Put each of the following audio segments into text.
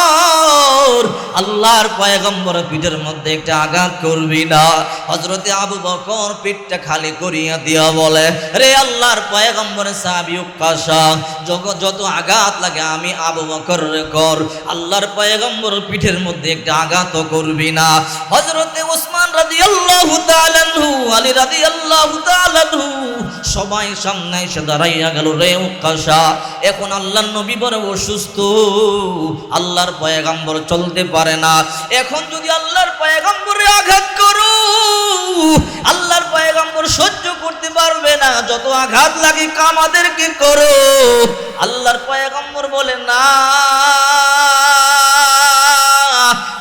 কর, আল্লাহর পয়গম্বর পিঠের মধ্যে একটা আঘাত করবি না। হযরতে আবু বকর পিঠটা খালি করিয়া দিয়া বলে, রে আল্লাহর পয়গম্বরের সাহাবী উকাশা, যত আঘাত লাগে আমি আবু বকর রে কর, আল্লাহর পয়গম্বর পিঠের মধ্যে একটা আঘাত করবি না। হযরতে ওসমান রাদিয়াল্লাহু তাআলা আনহু, আলী রাদিয়াল্লাহু তাআলা আনহু সবাই সামনে এসে দাঁড়াইয়া গেল। রে উকাশা, এখন আল্লাহর নবী বড় অসুস্থ, আল্লাহর পয়গম্বর চলতে পারে না, এখন যদি আল্লাহর পয়গম্বরে আঘাত করো আল্লাহর পয়গম্বর সহ্য করতে পারবে না, যত আঘাত লাগে আমাদেরকে করো। আল্লাহর পয়গম্বর বলে, না,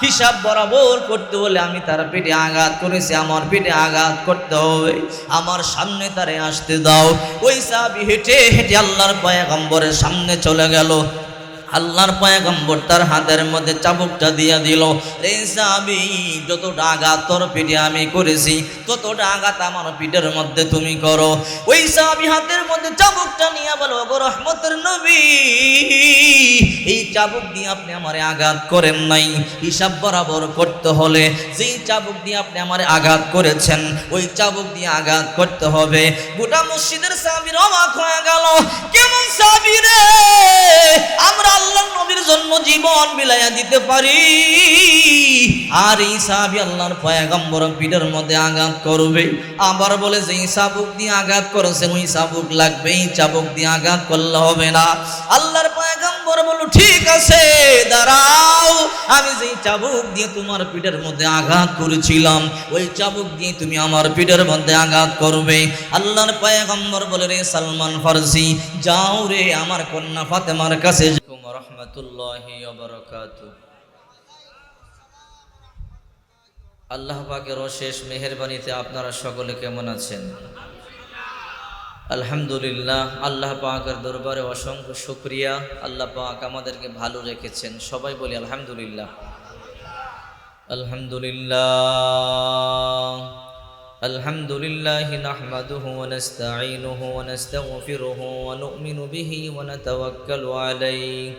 হিসাব বরাবর করতে হলে আমি তার পেটে আঘাত করেছি, আমার পেটে আঘাত করতে হবে, আমার সামনে তারে আসতে দাও। ওই সাহাবী হেঁটে হেঁটে আল্লাহর পয়গম্বরের সামনে চলে গেল। আল্লাহর পয়গম্বর তার হাতের মধ্যে চাবুকটা দিয়া দিল, রে সাহাবী, যতটা আঘাত তোর পিঠে আমি করেছি ততটা আঘাত আমার পিঠের মধ্যে তুমি করো। ওই সাহাবী হাতের মধ্যে চাবুকটা নিয়ে বলো, ওগো রহমতের নবী, এই চাবুক দিয়ে আপনি আমারে আঘাত করেন নাই, হিসাব বরাবর করতে হলে যেই চাবুক দিয়ে আপনি আমারে আঘাত করেছেন ওই চাবুক দিয়ে আঘাত করতে হবে। গোটা মসজিদের সাহাবীরা অবাক হয়ে গেল, কেমন সাহাবী রে, আমরা আল্লাহর নবীর জন্য জীবন বিলাইয়া দিতে পারি, আর এই সাহাবী আল্লাহর পয়গম্বর পিঠের মধ্যে আঘাত করবে, আবার বলে যে চাবুক দিয়ে আঘাত করেছে ওই চাবুক লাগবে, এই চাবুক দিয়ে আঘাত করলে হবে না। আল্লাহর পয়গম্বর বলল, ঠিক আছে, দাঁড়াও, আমি যেই চাবুক দিয়ে তোমার পিঠের মধ্যে আঘাত করেছিলাম ওই চাবুক দিয়ে তুমি আমার পিঠের মধ্যে আঘাত করবে। আল্লাহর পয়গম্বর বলে, রে সালমান ফারসি, যাও রে আমার কন্যা ফাতেমার কাছে। রাহমাতুল্লাহি ওয়া বারাকাতুহু। আল্লাহ পাকের অশেষ মেহেরবানিতে আপনারা সকলে কেমন আছেন? আলহামদুলিল্লাহ, আল্লাহ পাকের দরবারে অসংখ্য শুকরিয়া। আল্লাহ পাক আমাদেরকে ভালো রেখেছেন, সবাই বলি আলহামদুলিল্লাহ। আলহামদুলিল্লাহ আলহামদুলিল্লাহ নাহমাদুহু ওয়া নাস্তাঈনুহু ওয়া নাস্তাগফিরুহু ওয়া নু'মিনু বিহি ওয়া নাতাওয়াক্কালু আলাইহি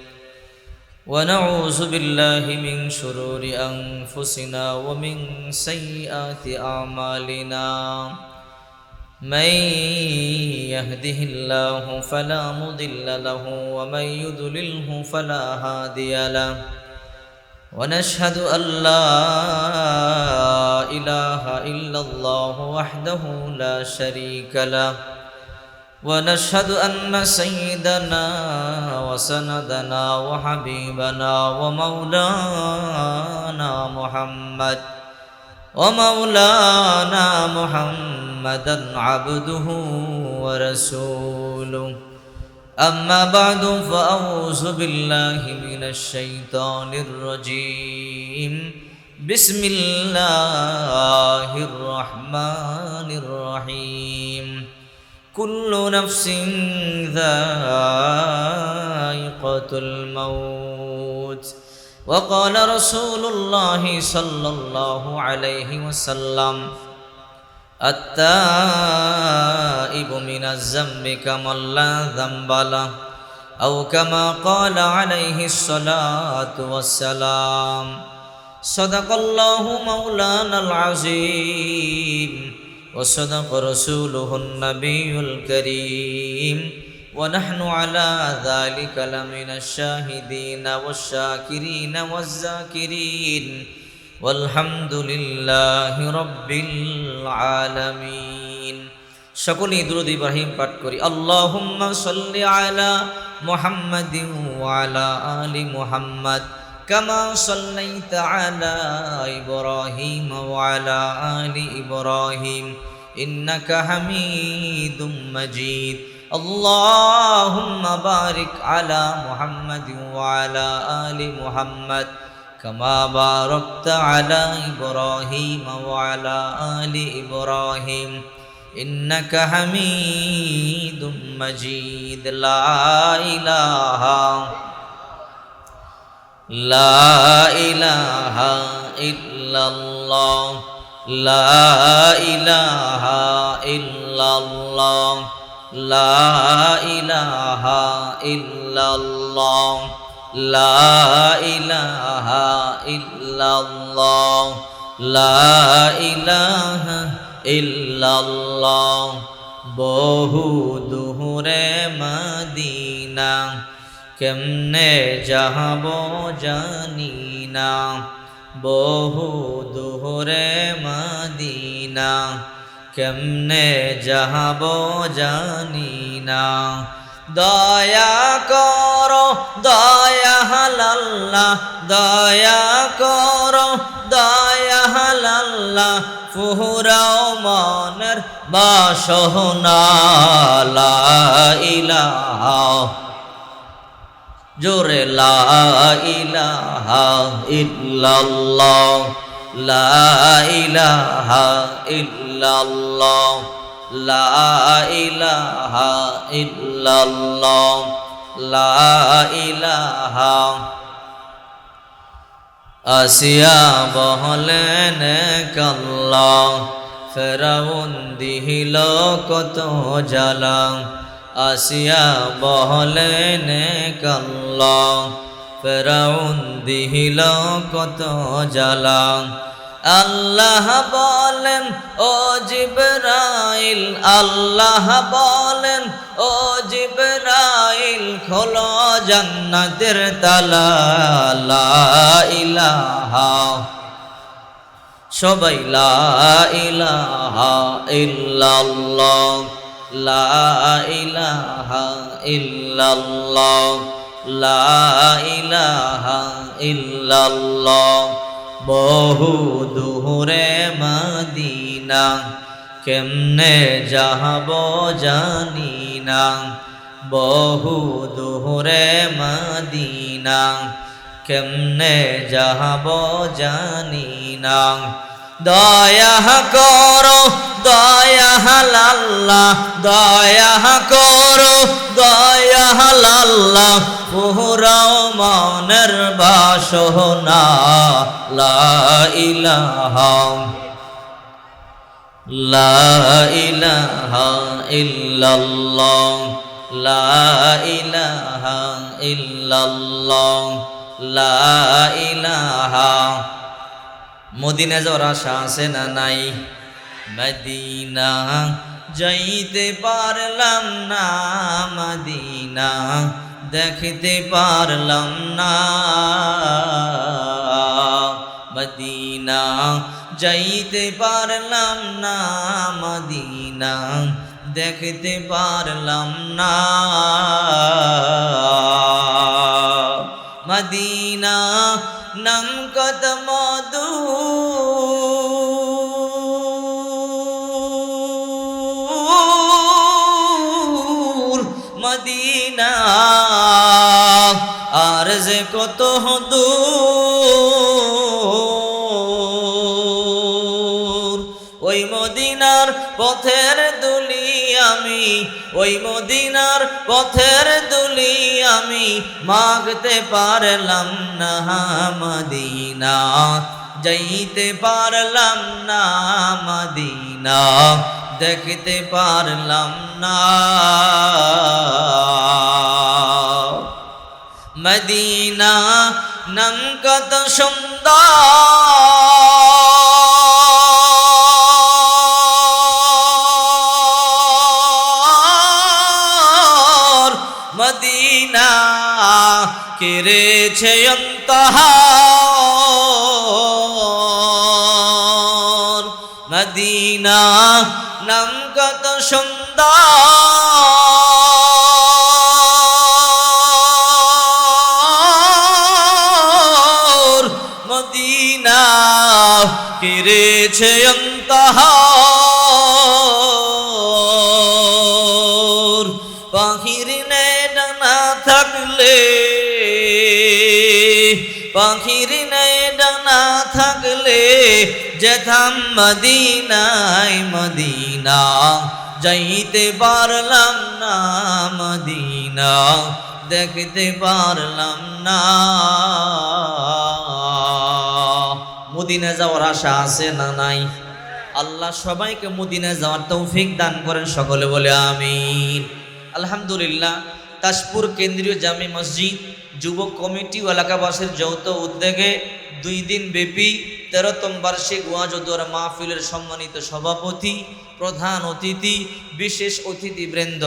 ওয়া নাউযু বিল্লাহি মিন শুরুরি আনফুসিনা ওয়া মিন সাইয়্যাতি আমালিনা। من يهده الله فلا مضل له ومن يضلله فلا هادي له ونشهد أن لا إله إلا الله وحده لا شريك له ونشهد أن سيدنا وسندنا وحبيبنا ومولانا محمدا عبده ورسوله. أما بعد فأعوذ بالله من الشيطان الرجيم. بسم الله الرحمن الرحيم. كل نفس ذائقة الموت. وقال رسول الله صلى الله عليه وسلم: التائب من الذنب كمن لا ذنب له، أو كما قال عليه الصلاة والسلام. صدق الله مولانا العظيم وصدق رسوله النبي الكريم، ونحن على ذلك لمن الشاهدين والشاكرين والذاكرين، والحمد لله رب العالمين. সকলেই দুরূদ ইব্রাহিম পাঠ করি। আল্লাহুম্মা সাল্লি আলা মুহাম্মাদিন ওয়া আলা আলি মুহাম্মাদ কামা সাল্লাইতা আলা ইব্রাহিম ওয়া আলা আলি ইব্রাহিম ইন্নাকা হামিদুম মাজিদ। আল্লাহুম্মা বারিক আলা মুহাম্মাদিন ওয়া আলা আলি মুহাম্মাদ কামা বারাকতা আলা ইব্রাহিম ওয়া আলা আলি ইব্রাহিম ইন্নাকা হামিদুম মাজিদ। লা ইলাহা ইল্লাল্লাহ, লা ইলাহা ইল্লাল্লাহ, লা ইলাহা ইল্লাল্লাহ লা ইলাহা ইল্লাল্লাহ লা ইলাহা ইল্লাল্লাহ বহু দূরে মদিনা কেমনে যাব জানি না বহু দূরে মদিনা কেমনে যাব জানি না দয়া করো দয়ালাল্লাহ দয়া করো দয়ালাল্লাহ ফুরাও মনের বাসনা লা ইলাহা জোরে লা ইলাহা ইল্লাল্লাহ লা ইলাহা ইল্লাল্লাহ লা ইলাহা ইল্লাল্লাহ লা ইলাহা আসিয়া বহলেন কাল্লা ফেরাউন দিহিল কত জ্বালা আসিয়া বহলেন কাল্লা ফেরাউন দিহিল কত জ্বালা আল্লাহ বলেন ও জিবরাইল আল্লাহ বলেন ও জিবরাইল খোলো জান্নাতের তালা লা ইলাহা সবাই লা ইলাহা ইল্লাল্লাহ লা ইলাহা ইল্লাল্লাহ লা ইলাহা ইল্লাল্লাহ বহু দূরে মদিনা কেমনে যাব জানি না বহু দূরে মদিনা কেমনে যাব জানি না দয়া করো দয়ালাল্লাহ দয়া করো দয়ালাল্লাহ ফুরাও মনের বাসনা লা ইলাহা লা ইলাহা ইল্লাল্লাহ লা ইলাহা ইল্লাল্লাহ লা ইলাহা মদিনা যাওয়ার আশা আছে না নাই মদিনা যাইতে পারলাম না মদিনা দেখতে পারলাম না মদিনা যাইতে পারলাম না মদিনা দেখতে পারলাম না মদিনা নাম কত মধু মদিনা আর যে কত দূর ওই মদিনার পথের দুলি আমি ওই মদিনার পথের দুলি আমি মাগতে পারলাম না মদিনা যাইতে পারলাম না মদিনা দেখতে পারলাম না মদিনা নাম কত সুন্দর মদিনা কেড়েছে অন্তর মদিনা নাম কত সুন্দর মদিনা কেড়েছে অন্তর পাখির নেই ডানা থাকলে পাখির নেই ডানা থাকলে যেতাম মদিনায় মদিনা যাইতে পারলাম না মদিনা দেখতে পারলাম না মদিনা যাওয়ার আশা আছে না নাই আল্লাহ সবাইকে মদিনায় যাওয়ার তৌফিক দান করেন, সকলে বলে আমিন। আলহামদুলিল্লাহ, তাজপুর কেন্দ্রীয় জামে মসজিদ যুবক কমিটি ও এলাকাবাসীর যৌথ উদ্যোগে 2 দিন ব্যাপী 13তম বার্ষিক ওয়াজ ও দোয়া মাহফিলের সম্মানিত সভাপতি, প্রধান অতিথি, বিশেষ অতিথিবৃন্দ,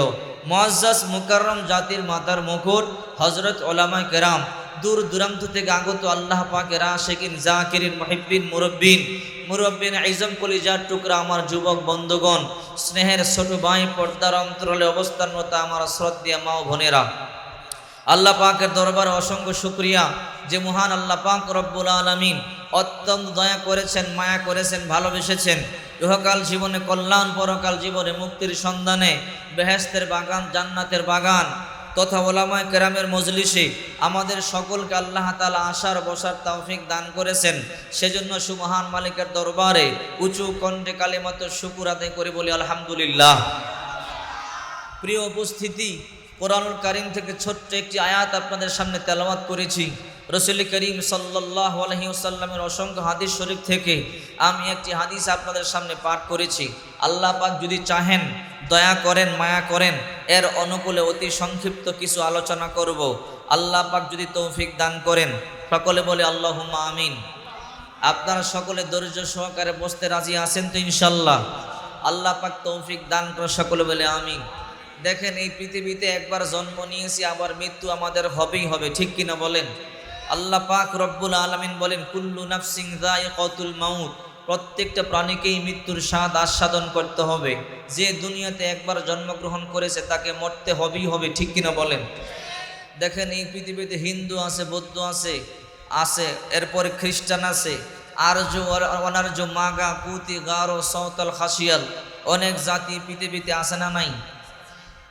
মুআজ্জাজ মুকাররম জাতির মাতার মুকুট হযরত উলামায়ে কেরাম, দূর দূরান্ত থেকে আগত আল্লাহ পাকের আশিকিন জাকিরিন মুহিব্বিন মুরব্বিন আইজম কলিজার টুকরা আমার যুবক বন্ধুগণ, স্নেহের ছোট ভাই, পর্দার অন্তরালে অবস্থানরত আমার শ্রদ্ধেয় মা ও বোনেরা, আল্লাহ পাকের দরবারে অসংখ্য শুকরিয়া যে মহান আল্লাহ পাক রব্বুল আলামিন অত্যন্ত দয়া করেছেন, মায়া করেছেন, ভালোবেসেছেন। ইহকাল জীবনে কল্যাণ, পরকাল জীবনে মুক্তির সন্ধানে বেহেশতের বাগান, জান্নাতের বাগান তথা উলামায়ে কেরামের মজলিসে আমাদের সকলকে আল্লাহ তাআলা আসার বসার তৌফিক দান করেছেন। সেজন্য সুমহান মালিকের দরবারে উঁচু কণ্ঠে কালিমাত শুকর আদায় করে বলি আলহামদুলিল্লাহ। প্রিয় উপস্থিতি, কোরআনুল কারীম থেকে ছোট্ট একটি আয়াত আপনাদের সামনে তেলাওয়াত করেছি। রাসূল করিম সাল্লাল্লাহু আলাইহি ওয়াসাল্লামের অসংখ্য হাদিস শরীফ থেকে আমি একটি হাদিস আপনাদের সামনে পাঠ করেছি। আল্লাহ পাক যদি চাহেন, দয়া করেন, মায়া করেন, এর অনুকূলে অতি সংক্ষিপ্ত কিছু আলোচনা করব। আল্লাহ পাক যদি তৌফিক দান করেন, সকলে বলে আল্লাহুম্মা আমিন। আপনারা সকলে ধৈর্য সহকারে বসতে রাজি আছেন তো ইনশাআল্লাহ? আল্লাহ পাক তৌফিক দান করে, সকলে বলে আমিন। দেখেন, এই পৃথিবীতে একবার জন্ম নিয়েছি, আবার মৃত্যু আমাদের হবেই হবে, ঠিক কিনা বলেন? আল্লাহ পাক রব্বুল আলামিন বলেন, কুল্লু নাফসিন যায়িকাতুল মাউত, প্রত্যেকটা প্রাণীকেই মৃত্যুর স্বাদ আস্বাদন করতে হবে। যে দুনিয়াতে একবার জন্মগ্রহণ করেছে তাকে মরতে হবেই হবে, ঠিক কিনা বলেন? দেখেন, এই পৃথিবীতে হিন্দু আছে, বৌদ্ধ আছে, এরপরে খ্রিস্টান আছে, আর্য, অনার্য, মাগা, পুতি, গারো, সাঁওতাল, খাসিয়াল, অনেক জাতি পৃথিবীতে আছে না নাই?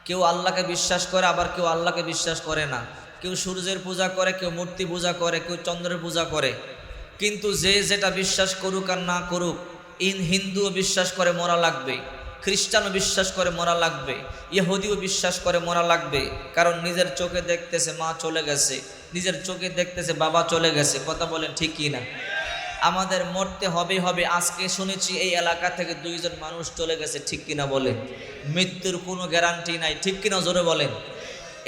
কেউ আল্লাহকে বিশ্বাস করে, আবার কেউ আল্লাহকে বিশ্বাস করে না। কেউ সূর্যের পূজা করে, কেউ মূর্তি পূজা করে, কেউ চন্দ্রের পূজা করে। কিন্তু যে যেটা বিশ্বাস করুক আর না করুক, হিন্দুও বিশ্বাস করে মরা লাগবে, খ্রিস্টানও বিশ্বাস করে মরা লাগবে, ইহুদিও বিশ্বাস করে মরা লাগবে। কারণ নিজের চোখে দেখতেছে মা চলে গেছে, নিজের চোখে দেখতেছে বাবা চলে গেছে। কথা বলেন ঠিক কি না? আমাদের মরতে হবেই হবে। আজকে শুনেছি এই এলাকা থেকে 2 জন মানুষ চলে গেছে, ঠিক কিনা বলেন? মৃত্যুর কোনো গ্যারান্টি নাই, ঠিক কিনা জোরে বলেন?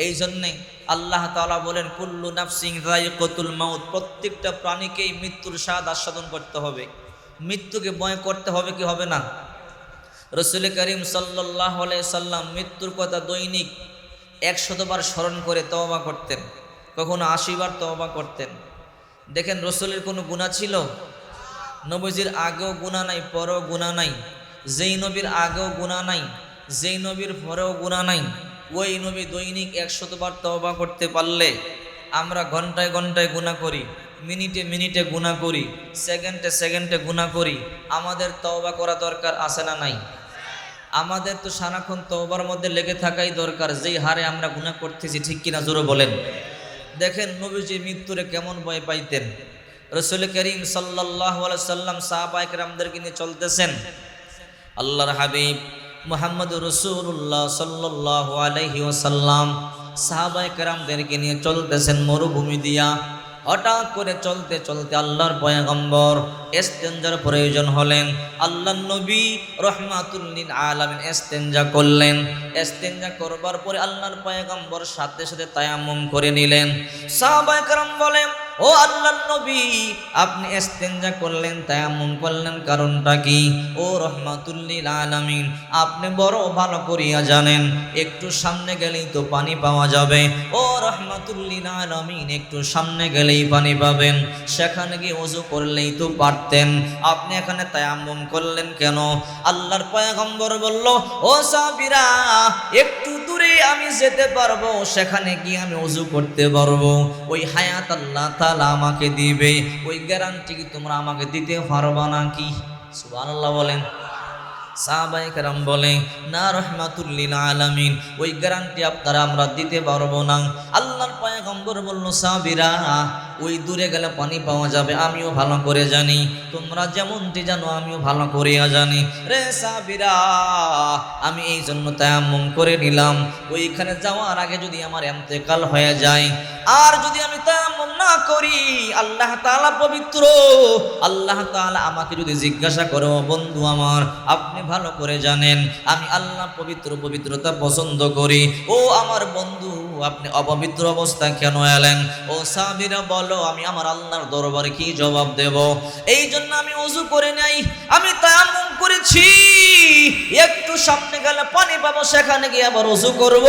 এই জন্যে আল্লাহ তাআলা বলেন, কুল্লু নাফসিন যায়িকাতুল মাউত, প্রত্যেকটা প্রাণীকেই মৃত্যুর স্বাদ আস্বাদন করতে হবে। মৃত্যুকে ভয় করতে হবে কি হবে না? রাসূল করিম সাল্লাল্লাহু আলাইহি সাল্লাম মৃত্যুর কথা দৈনিক 100 বার স্মরণ করে তওবা করতেন, কখনো 80 বার তওবা করতেন। দেখেন, রাসূলের কোনো গুনাহ ছিল? নবীজির আগেও গুনাহ নাই, পরেও গুনাহ নাই। যেই নবীর আগেও গুনাহ নাই, যেই নবীর পরেও গুনাহ নাই, ওই নবী দৈনিক 100 বার তওবা করতে পারলে আমরা ঘন্টায় ঘন্টায় গুনাহ করি, মিনিটে মিনিটে গুনাহ করি, সেকেন্ডে সেকেন্ডে গুনাহ করি। আমাদের তওবা করা দরকার আছে না নাই? আমাদের তো সারাক্ষণ তওবার মধ্যে লেগে থাকাই দরকার, যেই হারে আমরা গুনাহ করতেছি, ঠিক কিনা জোরে বলেন? দেখেন, নবীজি মৃত্যুরে কেমন ভয় পাইতেন। রাসূল করিম সাল্লাল্লাহু আলাইহি সাল্লাম সাহাবায়ে কেরামদেরকে নিয়ে চলতেছেন। আল্লাহর হাবিব মুহাম্মদুর রাসূলুল্লাহ সাল্লাল্লাহু আলাইহি ওয়াসাল্লাম সাহাবায়ে কেরামদেরকে নিয়ে চলতেছেন মরুভূমি দিয়া। হঠাৎ করে চলতে চলতে আল্লাহর পয়গম্বর ইস্তেনজার প্রয়োজন হলেন। আল্লাহর নবী রাহমাতুল লিল আলামিন ইস্তেনজা করলেন। ইস্তেনজা করবার পরে আল্লাহর পয়গম্বর সাথে সাথে তায়াম্মুম করে নিলেন। সাহাবায়ে কেরাম বলেন, ও আল্লাহর নবী, আপনি ইস্তেনজা করলেন, তায়াম্মুম করলেন, কারণটা কি? ও রাহমাতুল লিল আলামিন, আপনি বড় ভালো করিয়া জানেন একটু সামনে গেলেই তো পানি পাওয়া যাবে। ও রাহমাতুল লিল আলামিন, একটু সামনে গেলেই পানি পাবেন, সেখানে গিয়ে ওযু করলেই তো পারতেন, আপনি এখানে তায়াম্মুম করলেন কেন? আল্লাহর পয়গম্বর বলল, ও সাহাবীরা, একটু দূরে আমি যেতে পারবো, সেখানে গিয়ে আমি ওযু করতে পারবো। ওই হায়াত আল্লাহ তাআলা আমাকে দিবে, ওই গ্যারান্টি কি তোমরা আমাকে দিতে পারবা নাকি? সুবহানাল্লাহ বলেন। সাহাবায়ে কেরাম বলে, না রাহমাতুল লিল আলামিন, ওই গ্যারান্টি আপনারা আমরা দিতে পারবো না। আল্লাহর পয়গম্বর বলল, সাহাবীরা, ওই দূরে গেলে পানি পাওয়া যাবে আমিও ভালো করে জানি, তোমরা যেমনটি জানো আমিও ভালো করিয়া জানি। রে সাহাবীরা, আমি এই জন্য তায়াম্মুম করে নিলাম, ওইখানে যাওয়ার আগে যদি আমার ইন্তেকাল হয়ে যায়, আর যদি আমি তায়াম্মুম না করি, আল্লাহ তাআলা পবিত্র, আল্লাহ তাআলা আমাকে যদি জিজ্ঞাসা করে, বন্ধু আমার আপনি ভালো করে জানেন আমি আল্লাহ পবিত্রতা পছন্দ করি, ও আমার বন্ধু আপনি অপবিত্র অবস্থায় কেন এলেন? ও সাহাবীরা বলো, আমি আমার আল্লাহর দরবারে কি জবাব দেব? এই জন্য আমি ওযু করে নাই, আমি তায়াম্মুম করেছি, একটু সামনে গেলে পানি পাবো, সেখানে গিয়ে আবার ওযু করব।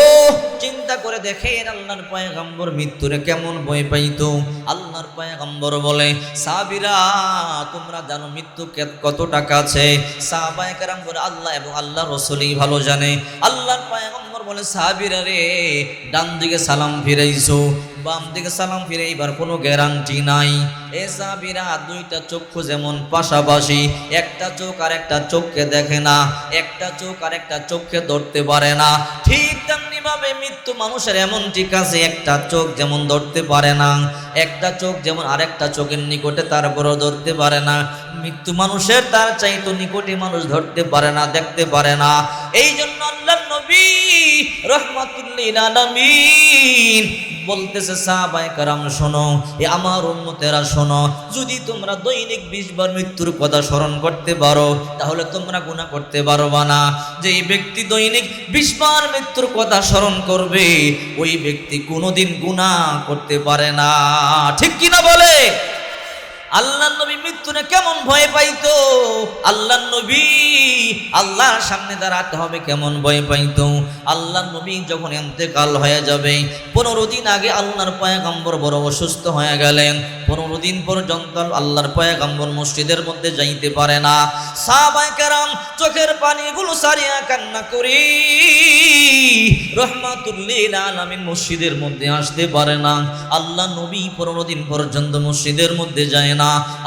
চিন্তা করে দেখেন আল্লাহর পয়গম্বর মৃত্যুরে কেমন ভয় পাইতো। আল্লাহর পয়গম্বর বলে, সাহাবীরা তোমরা জানো মৃত্যু কতটা কাছে? সাহাবায়ে কেরাম বলে, আল্লাহ এবং আল্লাহ রাসূলই ভালো জানে। আল্লাহর পয়গম্বর বলে, সাহাবীরা রে, ডান দিকে সালাম ফিরাইছো, বাম দিকে সালাম ফিরাইবার কোনো গ্যারান্টি নাই। এ সাহাবীরা, দুইটা চক্ষু যেমন পাশাপাশি, একটা চোখ আর একটা চোখকে দেখে না, একটা চোখ আর একটা চোখকে ধরতে পারে না, ঠিক তেমনি ভাবে মৃত্যু মানুষের এমন ঠিক আছে, একটা চোখ যেমন ধরতে পারে না, একটা চোখ যেমন আরেকটা চোখের নিকটে তারপরও ধরতে পারে না, মৃত্যু মানুষের তার চাইতো নিকটে মানুষ ধরতে পারে না, দেখতে পারে না। এই জন্য আল্লাহর নবী রাহমাতুল লিল আলামিন বলতেছে, সাহাবায়ে কেরাম শোনো, এ আমার উম্মতেরা শোনো, যদি তোমরা দৈনিক 20 বার মৃত্যুর কথা স্মরণ করতে পারো, তাহলে তোমরা গুনাহ করতে পারবা না। যে ব্যক্তি দৈনিক 20 বার মৃত্যুর কথা স্মরণ করবে, ওই ব্যক্তি কোনোদিন গুনাহ করতে পারে না। ঠিক কিনা বলে? আল্লাহর নবী মৃত্যুরে কেমন ভয় পাইতো, আল্লাহর নবী আল্লাহর সামনে দাঁড়াতে হবে কেমন ভয় পাইতো। আল্লাহর নবী যখন ইন্তেকাল হয়ে যাবে, 15 দিন আগে আল্লাহর পয়গম্বর বড় অসুস্থ হয়ে গেলেন। 15 দিন পর্যন্ত আল্লাহর পয়গম্বর মসজিদের মধ্যে যাইতে পারে না। সাহাবায়ে কেরাম চোখের পানিগুলো সারিয়া কান্না করি রাহমাতুল লিল আলামিন মসজিদের মধ্যে আসতে পারে না। আল্লাহ নবী 15 দিন পর্যন্ত মসজিদের মধ্যে যায় না।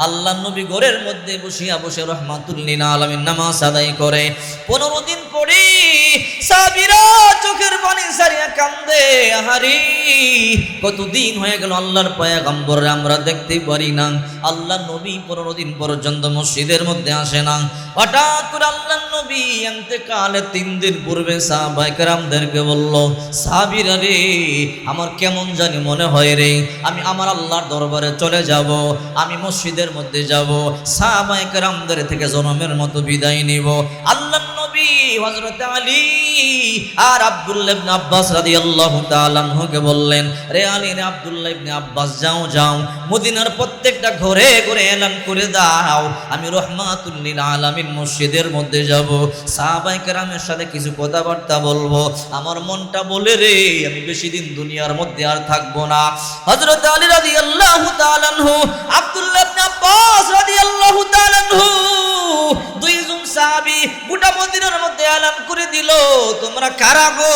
আল্লাহ নবী ঘরের মধ্যে বসিয়া বসে রাহমাতুল লিল আলামিন নামাজ আদায় করে। 15 দিন পরে সাহাবীরা চোখের পানি সারিয়া কান্দে, আহারি কতদিন হয়ে গেল আল্লাহর পয়গম্বর আমরা দেখতে পারি না। আল্লাহ নবী 15 দিন পর্যন্ত মসজিদের মধ্যে আসে না। হঠাৎ করে আল্লাহ নবী ইন্তেকালের 3 দিন পূর্বে সাহাবায়ে কেরামদেরকে বলল, সাহাবীরা রে, আমার কেমন জানি মনে হয় রে, আমি আমার আল্লাহর দরবারে চলে যাব, আমি মসজিদের মধ্যে যাব, সাহাবায়ে কেরামদের থেকে জনমের মতো বিদায় নিব। আল্লাহ নবী হযরত আলী আর আব্দুল্লাহ ইবনে আব্বাস রাদিয়াল্লাহু তাআলা আনহুকে বললেন, রে আলী রে আব্দুল্লাহ ইবনে আব্বাস, যাও যাও মদিনার প্রত্যেকটা ঘরে ঘরে এলান করে দাও, আমি রাহমাতুল লিল আলামিন মসজিদের মধ্যে যাব, সাহাবায়ে কেরামের সাথে কিছু কথাবার্তা বলবো, আমার মনটা বলে রে আমি বেশি দিন দুনিয়ার মধ্যে আর থাকবো না। হযরত আলী রাদিয়াল্লাহু তাআলা আনহু, আব্দুল্লাহ ইবনে আব্বাস রাদিয়াল্লাহু তাআলা আনহু, দুইজন সাহাবী গোটা মদিনার মধ্যে এলান করে দিল, তোমরা কারা গো?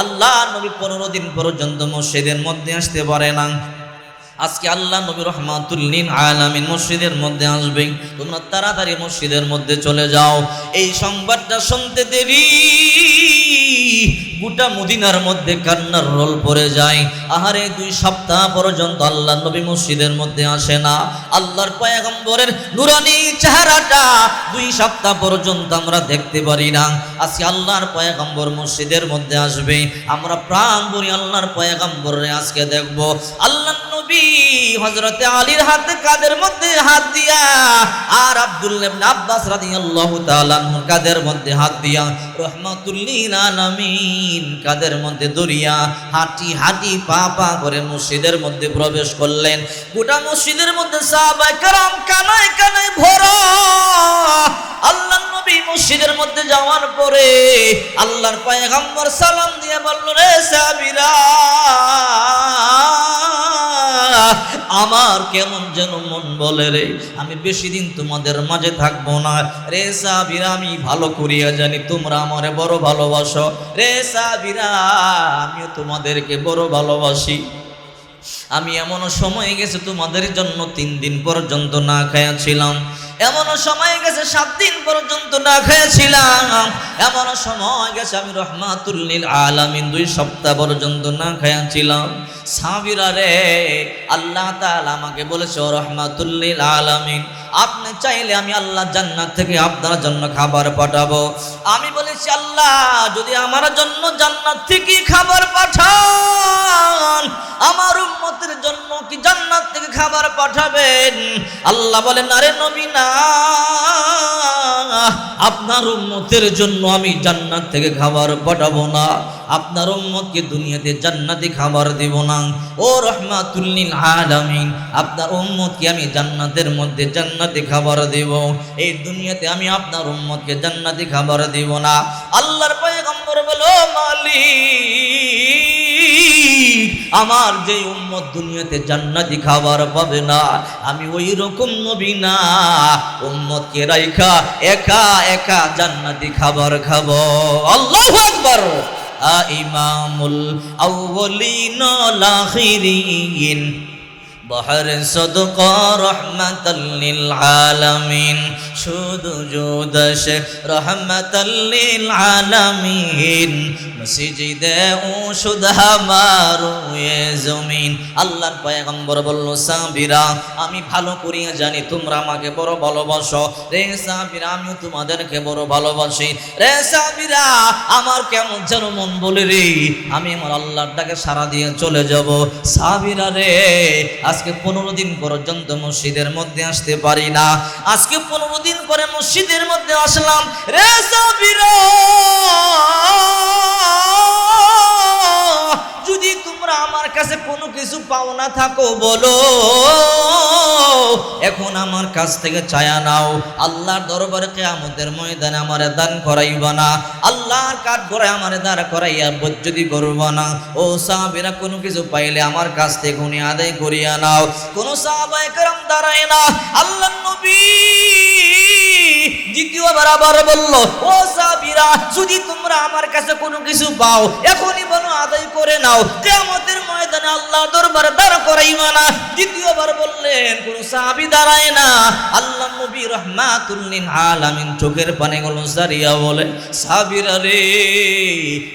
আল্লাহ নবী 15 দিন পর্যন্ত মসজিদের মধ্যে আসতে পারে না। আজকে আল্লাহ নবী রাহমাতুল লিল আলামিন মসজিদের মধ্যে আসবে, তোমরা তাড়াতাড়ি মসজিদের মধ্যে চলে যাও। এই সংবাদটা শুনতে দেরি গোটা মদিনার মধ্যে কান্নার রোল পড়ে যায়। আহারে 2 সপ্তাহ পর্যন্ত আল্লাহ নবী মসজিদের মধ্যে আসে না। আল্লাহর পয়গম্বরের নুরানি চেহারাটা 2 সপ্তাহ পর্যন্ত আমরা দেখতে পারি না। আজকে আল্লাহর পয়গম্বর মসজিদের মধ্যে আসবে, আমরা প্রাণ ভরে আল্লাহর পয়গম্বরে আজকে দেখব। আল্লাহ নবী হযরতে আলীর হাতে কাঁধের মধ্যে হাত দিয়া, আর আব্দুল্লাহ ইবনে আব্বাস রাদিয়াল্লাহু তাআলা আনহু কাঁধের মধ্যে হাত দিয়া, রাহমাতুল লিল আলামিন কাঁধের মধ্যে দরিয়া হাঁটি হাঁটি পা পা করে মসজিদের মধ্যে প্রবেশ করলেন। গোটা মসজিদের মধ্যে সাহাবায়ে কেরাম কানায় কানায় ভরা। আল্লাহর নবী মসজিদের মধ্যে যাওয়ার পরে আল্লাহর পয়গম্বর সালাম দিয়ে বলল, রে সাহাবীরা, আমার কেমন যেন মন বলে রে, আমি বেশি দিন তোমাদের মাঝে থাকবো না। রে সাহাবীরা, আমি ভালো করিয়া জানি তোমরা আমারে বড় ভালোবাসো। রে সাহাবীরা, আমিও তোমাদেরকে বড় ভালোবাসি। আমি এমন সময় গেছে তোমাদের জন্য 3 দিন পর্যন্ত না খায়া ছিলাম। এমনও সময় গেছে 7 দিন পর্যন্ত না খেয়েছিলাম, এমনও সময় গেছে আমি রহমাতুল লিল আলামিন 2 সপ্তাহ পর্যন্ত না খেয়েছিলাম। সাহাবীরা রে, আল্লাহ তাআলা আমাকে বলেছে ও রহমাতুল লিল আলামিন, আপনি চাইলে আমি আল্লাহ জান্নাত থেকে আপনার জন্য খাবার পাঠাবো। আমি বলেছি আল্লাহ যদি আমার জন্য জান্নাত থেকে খাবার পাঠান, আমার উম্মতের জন্য কি জান্নাত থেকে খাবার পাঠাবেন? আল্লাহ বলেন আরে নবী না, আপনার উম্মতের জন্য আমি জান্নাত থেকে খাবার পাঠাবো না, আপনার উম্মতকে দুনিয়াতে জান্নাতি খাবার দেব না। ও রহমাতুল লিল আলামিন, আপনার উম্মতকে আমি জান্নাতের মধ্যে জান্নাতি খাবার দেব, এই দুনিয়াতে আমি আপনার উম্মতকে জান্নাতি খাবার দেব না। আল্লাহর পয়গম্বর বলো মালিক, আমার যে উম্মত দুনিয়াতে জান্নাতি খাবার পাবে না, আমি ওই রকম নবী না, উম্মতকে রাইখা একা একা জান্নাতি খাবার খাবো। আল্লাহু আকবার। ইমামুল আউয়ালিন ওয়াল আখিরিন বহর সদকা রহমাতাল লিল আলামিন, শুধু জুদশ রহমাতাল লিল আলামিন, মসজিদে ও শুধ হামারু এ জমিন। আল্লাহর পয়গম্বর বলল সাহাবীরা আমি ভালো করিয়া জানি তোমরা আমাকে বড় ভালোবাসো রে সাহাবীরা, আমিও তোমাদেরকে বড় ভালোবাসি রে সাহাবীরা। আমার কেমন যেন মন বলে রে আমি আমার আল্লাহর ডাকে সাড়া দিয়ে চলে যাব। সাহাবীরা রে, আজকে 15 দিন পর্যন্ত মসজিদের মধ্যে আসতে পারি না, আজকে 15 দিন পরে মসজিদের মধ্যে আসলাম রে সাহাবীরা। যদি তোমরা আমার কাছে কোনো কিছু পাও না থাকো বলো, এখন আমার কাছ থেকে চায়া নাও, আল্লাহর দরবারে কিয়ামতের ময়দানে আমারে দান করাইবা না, আল্লাহর কাঠ করে আমারে দাঁড় করাইয়া বজ্জতি করবা না। ও সাহাবীরা কোনো কিছু পাইলে আমার কাছ থেকে উনি আদায় করিয়া নাও। কোন সাহাবায়ে কেরাম দাঁড়ায় না, আল্লাহর নবী দ্বিতীয়বার আবার বলল ও সাহাবীরা যদি তোমরা আমার কাছে কোনো কিছু পাও এখনই বলো আদায় করে নাও, কিয়ামতের ময়দানে আল্লাহ দরবারে দাঁড় করাইবা না। দ্বিতীয়বার বললেন, কোন সাহাবী দাঁড়ায় না। আল্লাহ নবী রহমাতুল লিল আলামিন চোখের পানিগুলো সারিয়া বলে সাহাবীরা রে,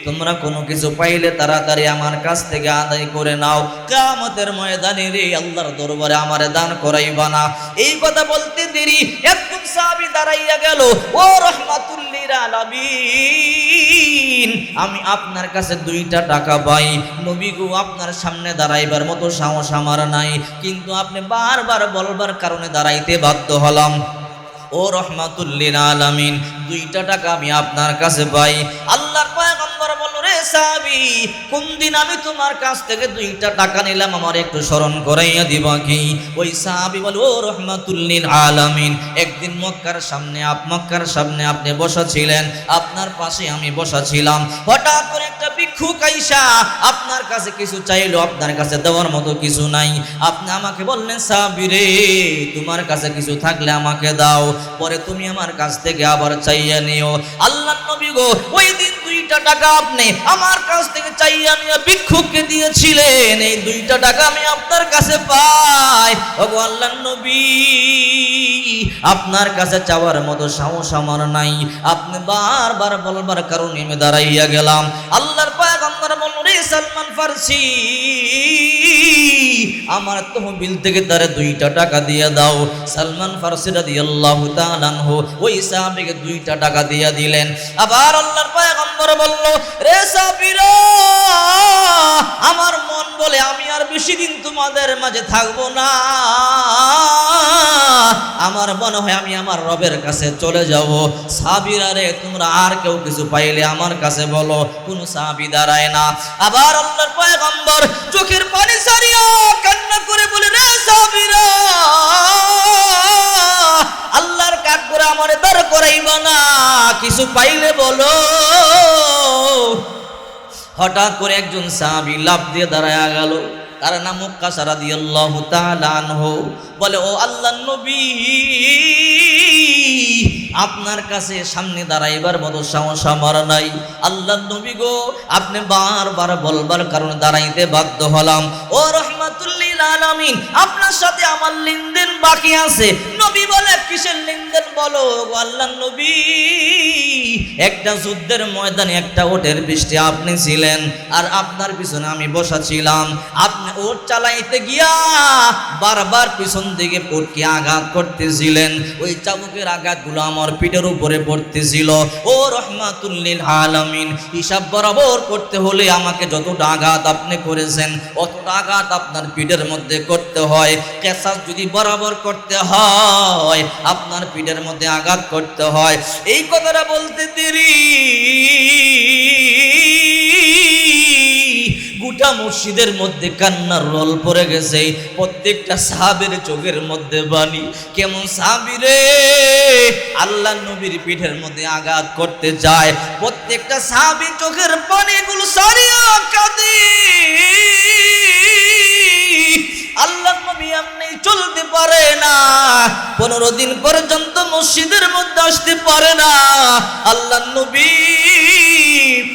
তোমরা কোনো কিছু পাইলে তাড়াতাড়ি আমার কাছ থেকে আদায় করে নাও, কিয়ামতের ময়দানে রে আল্লাহর দরবারে আমারে দান করাইবা না। এই কথা বলতে দেরি একজন সাহাবী দাঁড়াইয়া গেল, ও রহমাতুল লিল আলামিন আমি আপনার কাছে 2টা টাকা পাই, নবী গো আপনার সামনে দাঁড়াইবার মতো সাহস আমার নাই, কিন্তু আপনি বারবার বলবার কারণে দাঁড়াইতে বাধ্য হলাম। ও রহমাতুল লিল আলামিন 2টা টাকা আমি আপনার কাছে পাই। আল্লাহর পয়গম্বর বলল রে সাহাবী, কোন দিন আমি তোমার কাছ থেকে 2টা টাকা নিলাম আমার একটু স্মরণ করাইয়া দিবা কি? ওই সাহাবী বল ও রহমাতুল লিল আলামিন, একদিন মক্কার সামনে আপনি বসা ছিলেন, আপনার পাশে আমি বসা ছিলাম, হঠাৎ করে একটা ভিক্ষুক আইসা আপনার কাছে কিছু চাইলো, আপনার কাছে দেওয়ার মতো কিছু নাই, আপনি আমাকে বললেন সাহাবী রে তোমার কাছে কিছু থাকলে আমাকে দাও, পরে তুমি আমার কাছ থেকে আবার চাইয়া নিও। আল্লাহর নবী গো ওই দিন 2টা টাকা আপনি আমার কাছ থেকে চাইয়া নিয়ে ভিক্ষুককে দিয়েছিলেন, এই 2টা টাকা আমি আপনার কাছে পাই। ওগো আল্লাহর নবী আপনার কাছে চাওয়ার মতো সাহস আমার নাই, আপনি বারবার বলবার কারণে আমি দাঁড়াইয়া গেলাম। আল্লাহর পয়গম্বর বলল রে সালমান ফারসি আমার তহবিল থেকে তারে 2টা টাকা দিয়ে দাও। সালমান ফারসি রাদিয়াল্লাহু তাআলা আনহু ওই সাহাবীকে 2টা টাকা দিয়ে দিলেন। আবার আল্লাহর পয়গম্বর বলল রে সাহাবীরা আমার মন বলে আমি আর বেশি দিন তোমাদের মাঝে থাকবো না, আমার মনে হয় আমি আমার রবের কাছে চলে যাব। সাহাবীরা রে তোমরা আর কেউ কিছু পাইলে আমার কাছে বলো। কোন সাহাবী দাঁড়ায় না। আবার আল্লাহর পয়গম্বর চোখের পানি সারিয়া কান্না করে বলে রে সাহাবীরা আল্লাহর কাঠ করে আমারে দাঁড় করাইবা না, কিছু পাইলে বলো। হঠাৎ করে একজন সাহাবী লাফ দিয়ে দাঁড়ায়া গেল, তার নাম মুক্কাসা রাদিয়াল্লাহু তাআলা আনহু। বলে ও আল্লাহর নবী আপনার কাছে সামনে দাঁড়াইবার মতো সাহস আমার নাই। আল্লাহ নবী গো, আপনি বারবার বলবার কারণে দাঁড়াইতে বাধ্য হলাম। ও রহমাতুল লিল আলামিন, আপনার সাথে আমার লেনদেন বাকি আছে। নবী বলে, কিসের লেনদেন বলো গো আল্লাহর নবী? একটা যুদ্ধের ময়দানে একটা ওটের পৃষ্ঠে আপনি ছিলেন, আর আপনার পিছনে আমি বসা ছিলাম। আপনি ওট চালাইতে গিয়া বারবার পিছন দিকে পটকে আঘাত করতেছিলেন। ওই চাবুকের আঘাতগুলো আমার পিঠের উপরে পড়তেছিল। ও রহমাতুল লিল আলামিন, হিসাব বরাবর করতে হলে আমাকে যতটা আঘাত আপনি করেছেন অতটা আঘাত আপনার পিঠের মধ্যে করতে হয়। কেসাস যদি বরাবর করতে হয় আপনার পিঠের মধ্যে আঘাত করতে হয়। এই কথাটা বলতে দেরি গোটা মসজিদের মধ্যে কান্নার রোল পড়ে গেছে। প্রত্যেকটা সাহাবীর চোখের মধ্যে পানি। কেমন সাহাবী রে, আল্লাহ নবীর পিঠের মধ্যে আঘাত করতে যায়, প্রত্যেকটা সাহাবী চোখের পানিগুলো সারিয়া কাঁদে। আল্লাহ নবী আপনি চলতে পারে না, 15 দিন পর্যন্ত মসজিদের মধ্যে আসতে পারে না। আল্লাহ নবী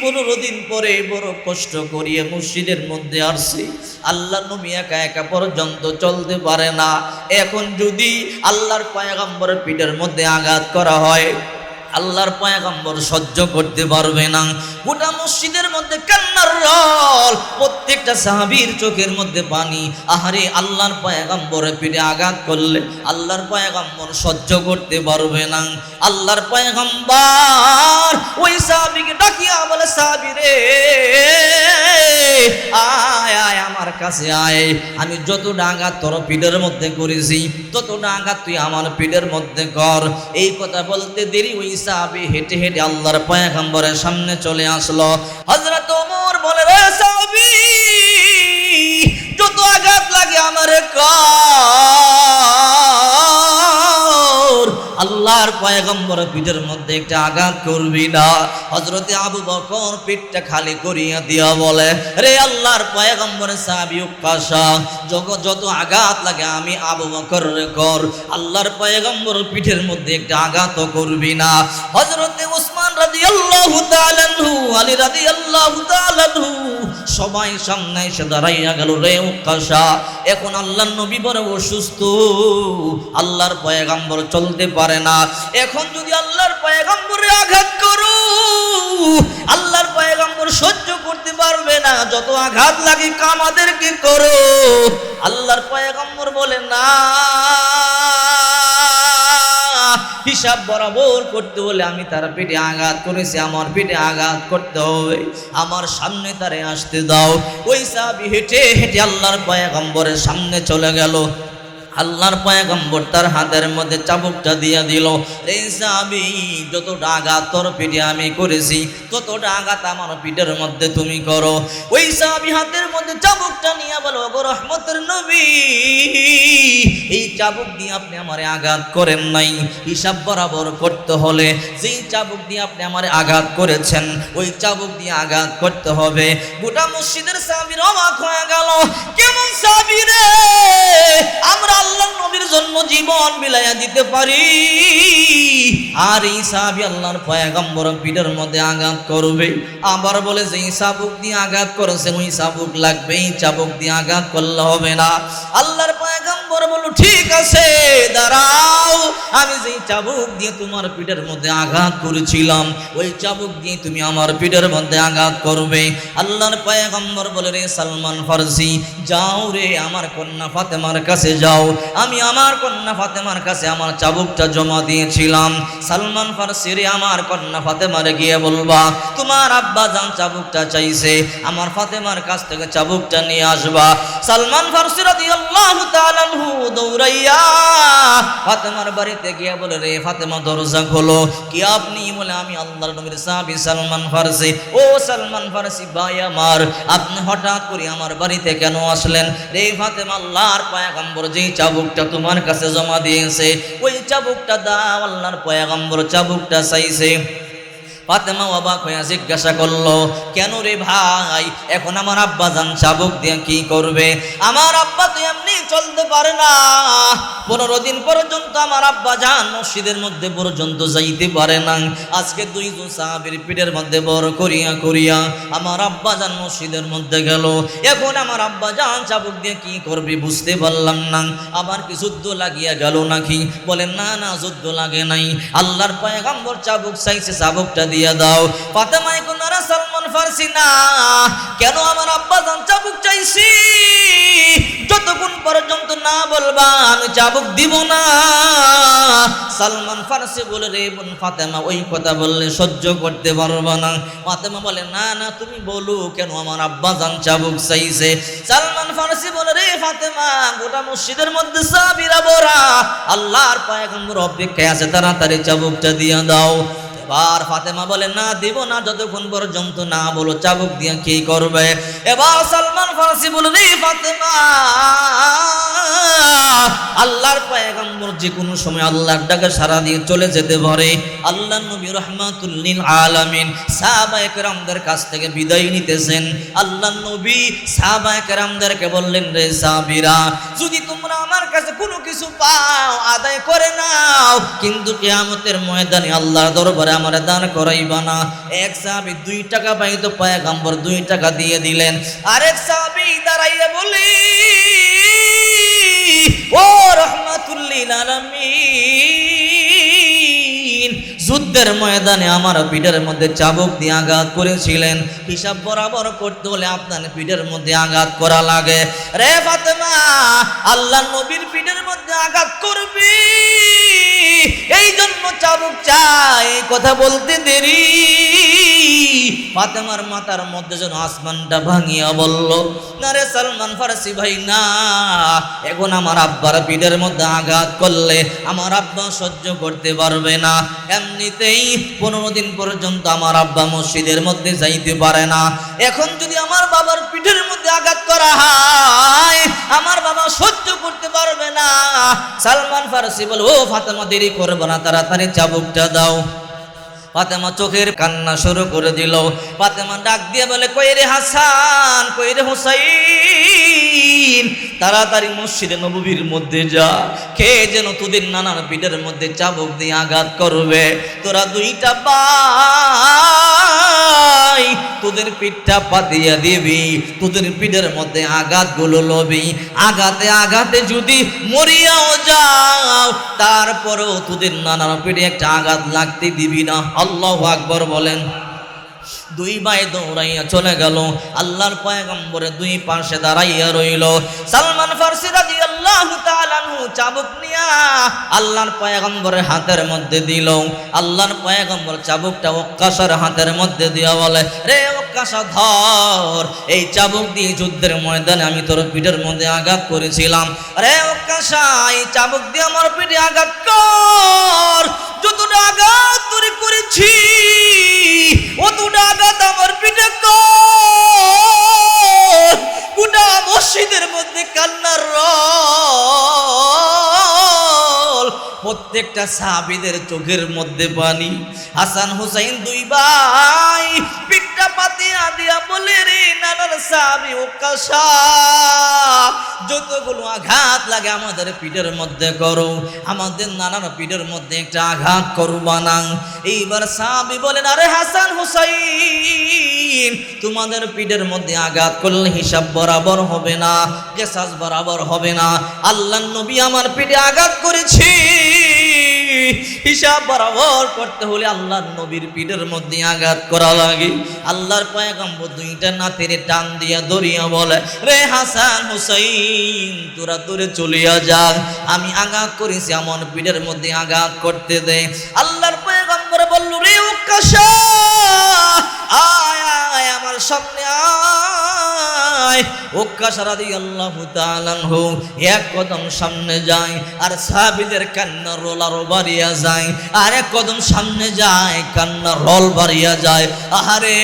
15 দিন পরে বড় কষ্ট করিয়ে মসজিদের মধ্যে আসছে। আল্লাহ নবী একা একা পর্যন্ত চলতে পারে না। এখন যদি আল্লাহর পয়গম্বরের পিঠের মধ্যে আঘাত করা হয়, আল্লাহর পয়গম্বর সহ্য করতে পারবে না। গোটা মসজিদের মধ্যে কান্নার রোল, প্রত্যেকটা সাহাবীর চোখের মধ্যে পানি। আহারে, আল্লাহর পয়গম্বরের পিঠে আঘাত করলে আল্লাহর পয়গম্বর সহ্য করতে পারবে না। আল্লাহর পয়গম্বর ওই সাহাবীকে ডাকিয়া বলে, সাহাবী রে, আয় আয় আমার কাছে আয়। আমি যতটা আঘাত তোর পিঠের মধ্যে করেছি ততটা আঘাত তুই আমার পিঠের মধ্যে কর। এই কথা বলতে দেরি ওই সাহাবী হেঁটে হেঁটে আল্লাহর পয়গম্বরের সামনে চলে আসলো। হযরত ওমর বলে, রে সাহাবী, যত আঘাত লাগে আমারে কর, আল্লাহর পয়গম্বরের পিঠের মধ্যে একটা আঘাত করবি না। হযরতে আবু বকর পিঠটা খালি করিয়া দিয়া বলে, রে আল্লাহর পয়গম্বরের সাহাবী উকাশা, যত আঘাত লাগে আমি আবু বকর রে কর, আল্লাহর পয়গম্বরের পিঠের মধ্যে একটা আঘাতও করবি না। হযরতে উসমান রাদিয়াল্লাহু তাআলা আনহু, আলী রাদিয়াল্লাহু তাআলা আনহু সবাই সামনে এসে দাঁড়াইয়া গেল। রে উকাশা, এখন আল্লাহর নবী বড় অসুস্থ, আল্লাহর পয়গম্বর চলতে পারে না। এখন যদি আল্লাহর পয়গম্বরে আঘাত করো, আল্লাহর পয়গম্বর সহ্য করতে পারবে না, যত আঘাত লাগে আমাদেরকে করো। আল্লাহর পয়গম্বর বলে, না, হিসাব বরাবর করতে হলে আমি তার পিঠে আঘাত করেছি, আমার পিঠে আঘাত করতে হবে, আমার সামনে তারে আসতে দাও। ওই সাহাবী হেঁটে হেঁটে আল্লাহর পয়গম্বরের সামনে চলে গেল। আল্লাহর পয়গম্বর তার হাতের মধ্যে চাবুকটা দিয়া দিল। রে সাহাবী, যতটা আঘাত তোর পিঠে আমি করেছি ততটা আঘাত আমার পিঠের মধ্যে তুমি করো। ওই সাহাবী হাতের মধ্যে চাবুকটা নিয়ে বলো, গো রহমতের নবী, এই চাবুক দিয়ে আপনি আমারে আঘাত করেন নাই। হিসাব বরাবর করতে হলে যেই চাবুক দিয়ে আপনি আমারে আঘাত করেছেন ওই চাবুক দিয়ে আঘাত করতে হবে। গোটা মসজিদের সাহাবীর অবাক হয়ে গেল, কেমন সাহাবী রে, আমরা আল্লাহর নবীর জন্য জীবন বিলাইয়া দিতে পারি, আর এই সাহাবী আল্লাহর পয়গম্বরের পিঠের মধ্যে আঘাত করবে। আবার বলে যে চাবুক দিয়ে আঘাত করেছেন ওই চাবুক লাগবে, এই চাবুক দিয়ে আঘাত করলে হবে না। আল্লাহর পয়গম্বর বলল, ঠিক আছে, দাঁড়াও, আমি যে চাবুক দিয়ে তোমার পিঠের মধ্যে আঘাত করেছিলাম ওই চাবুক দিয়ে তুমি আমার পিঠের মধ্যে আঘাত করবে। আল্লাহর পয়গম্বর বলে, রে সালমান ফারসি, যাও রে, আমার কন্যা ফাতেমার কাছে যাও, আমি আমার কন্যা ফাতেমার কাছে আমার চাবুকটা জমা দিয়েছিলাম। সালমান ফারসি রে, আমার কন্যা ফাতেমারে গিয়ে বলবা তোমার আব্বা জান চাবুকটা চাইছে, আমার ফাতেমার কাছ থেকে চাবুকটা নিয়ে আসবা। সালমান ফারসি রাদিয়াল্লাহু তাআলা আনহু দৌড়াইয়া ফাতেমার বাড়িতে গিয়ে বলে, রে ফাতেমা, দরজা খোলো। কি আপনি? বলে, আমি আল্লাহর নবীর সাহাবী সালমান ফারসি। ও সালমান ফারসি ভাই আমার, আপনি হঠাৎ করে আমার বাড়িতে কেন আসলেন? রে ফাতেমা, আল্লাহর পয়গম্বর যেই চাবুকটা তোমার কাছে জমা দিয়েছে ওই চাবুকটা দাও। আল্লাহর পয়গম্বর চাবুকটা চাইছে। ফাতেমা অবাক হয়ে জিজ্ঞাসা করলো, কেন রে ভাই, এখন আমার আব্বা জান চাবুক দিয়ে কি করবে? আমার আব্বা তো এমনি চলতে পারে না, 15 দিন পর্যন্ত আমার আব্বা জান মসজিদের মধ্যে পর্যন্ত যাইতে পারে না। আজকে 2 সাহাবীর পিঠের মধ্যে বড় করিয়া করিয়া আমার আব্বা জান মসজিদের মধ্যে গেল। এখন আমার আব্বা জান চাবুক দিয়ে কি করবে বুঝতে পারলাম না। আবার কি যুদ্ধ লাগিয়া গেল নাকি? বলেন না না, যুদ্ধ লাগে নাই, আল্লাহর পয়গম্বর চাবুক চাইছে, চাবুকটা দিয়ে দাও। ফাতেমা এখন আর সালমান ফারসি না, কেন আমার আব্বা জান চাবুক চাইছি, যতক্ষণ পর্যন্ত না বলবা আমি চাবুক দিব না। সালমান ফারসি বলে, রে বোন ফাতেমা, ওই কথা বললে সহ্য করতে পারবা না। ফাতেমা বলে, না না তুমি বলো, কেন আমার আব্বা জান চাবুক চাইছে? সালমান ফারসি বলে, রে ফাতেমা, গোটা মসজিদের মধ্যে সাহাবীরা ভরা, আল্লাহর পয়গম্বর অপেক্ষায় আছে, তাড়াতাড়ি চাবুকটা দিয়ে দাও। এবার ফাতেমা বলে, না দিব না, যতক্ষণ পর্যন্ত না বলো চাবুক দিয়ে কি করবে। এবার সালমান ফারসি বলে, রে ফাতেমা, আল্লাহর পয়গম্বর যে কোনো সময় আল্লাহর ডাকে সাড়া দিয়ে চলে যেতে পারে। আল্লাহর নবী রাহমাতুল লিল আলামিন সাহাবায়ে কেরামদের কাছ থেকে বিদায় নিতেছেন। আল্লাহর নবী সাহাবায়ে কেরামদেরকে বললেন, রে সাহাবীরা, যদি তোমরা আমার কাছে কোনো কিছু পাও আদায় করে নাও, কিন্তু কিয়ামতের ময়দানে আল্লাহর দরবারে আমার দান করাইবা না। এক সাহাবী 2 টাকা পাইতো, পয়গম্বর 2 টাকা দিয়ে দিলেন। আরেক সাহাবী দাঁড়াইয়া বলে, ও রাহমাতুল লিল আলামিন, যুদ্ধের ময়দানে আমার পিঠের মধ্যে চাবুক দিয়ে আঘাত করেছিলেন, হিসাব বরাবর করতে হলে আপনার পিঠের মধ্যে আঘাত করা লাগে। রে ফাতেমা, আল্লাহর নবীর পিঠের মধ্যে আঘাত করবি, এই জন্য চাবুক চাই, এই কথা বলতে দেরি। ফাতেমার মাথার মধ্যে যেন আসমানটা ভাঙিয়া বলল, না রে সালমান ফারসি ভাই, না, এখন আমার আব্বার পিঠের মধ্যে আঘাত করলে আমার আব্বা সহ্য করতে পারবে না। এমনিতেই 15 দিন পর্যন্ত আমার আব্বা মসজিদের মধ্যে যাইতে পারে না, এখন যদি আমার বাবার পিঠের মধ্যে আঘাত করা হয় আমার বাবা সহ্য করতে পারবে না। সালমান ফারসি বলে, ও ফাতেমা, দেরি করবে না, তাড়াতাড়ি চাবুকটা দাও। ফাতেমা চোখের কান্না শুরু করে দিল। ফাতেমা ডাক দিয়ে বলে, কই রে হাসান, কই রে হুসাইন, তাড়াতাড়ি মসজিদে নববীর মধ্যে যা, কে যেন তোদের নানার পিঠের মধ্যে চাবুক দিয়ে আঘাত করবে। তোরা 2টা ভাই তোদের পিঠটা পাতিয়া দিবি, তোদের পিঠের মধ্যে আঘাতগুলো লবি, আঘাতে আঘাতে যদি মরিয়াও যাও তারপরেও তোদের নানার পিঠে একটা আঘাত লাগতে দিবি না। আল্লাহু আকবার বলেন। 2 ভাই দৌড়াইয়া চলে গেল। আল্লাহর পয়গম্বরের 2 পাশে দাঁড়াইয়া রইল। সালমান ফারসি রাদিয়াল্লাহু তাআলা আনহু চাবুক নিয়া আল্লাহর পয়গম্বরের হাতের মধ্যে দিল। আল্লাহর পয়গম্বর চাবুকটা ওক্কাসার হাতের মধ্যে দিয়া বলে, রে ওক্কাসা ধর, এই চাবুক দিয়ে যুদ্ধের ময়দানে আমি তোর পিঠের মধ্যে আঘাত করেছিলাম। রে ওক্কাসা, এই চাবুক দিয়ে আমার পিঠে আঘাত কর, যতটা আঘাত তোরে করেছি অতটা আঘাত আমার পিঠে কর। গোটা মসজিদের মধ্যে কান্নার রোল, প্রত্যেকটা সাহাবীদের চোখের মধ্যে পানি। হাসান হুসাইন 2 ভাই পিঠটা পাতিয়া দিয়া বলে, রে নানার সাহাবী ওক্কাসা, যতগুলো আঘাত লাগে আমাদের পিঠের মধ্যে করো, আমাদের নানার পিঠের মধ্যে একটা আঘাত করবা না। এইবার সাহাবী বলেন, আরে হাসান হুসাইন, তোমাদের পিঠের মধ্যে আঘাত করলে হিসাব বরাবর হবে না, কিসাস বরাবর হবে না। আল্লাহর নবী আমার পিঠে আঘাত করেছে, হিসাব বরাবর করতে হলে আল্লাহর নবীর পিঠের মধ্যে আঘাত করা লাগে। আল্লাহর পয়গম্বর 2টা নাতের টান দিয়া ধরিয়া বলে, রে হাসান হুসাইন, তোরা দূরে চলিয়া যা, আমি আঘাত করেছি, আমার পিঠের মধ্যে আঘাত করতে দে। আল্লাহর পয়গম্বর বলল, রে ওক্কাসা, আয় আয় আমার সামনে আয়। ওক্কাসা রাদিয়াল্লাহু তাআলা আনহু এক কদম সামনে যায়, আর সাহাবীদের কান্নার রোল আরো বাড়িয়া যায়, আর এক কদম সামনে যায়, কান্নার রোল বাড়িয়া যায়। আহারে,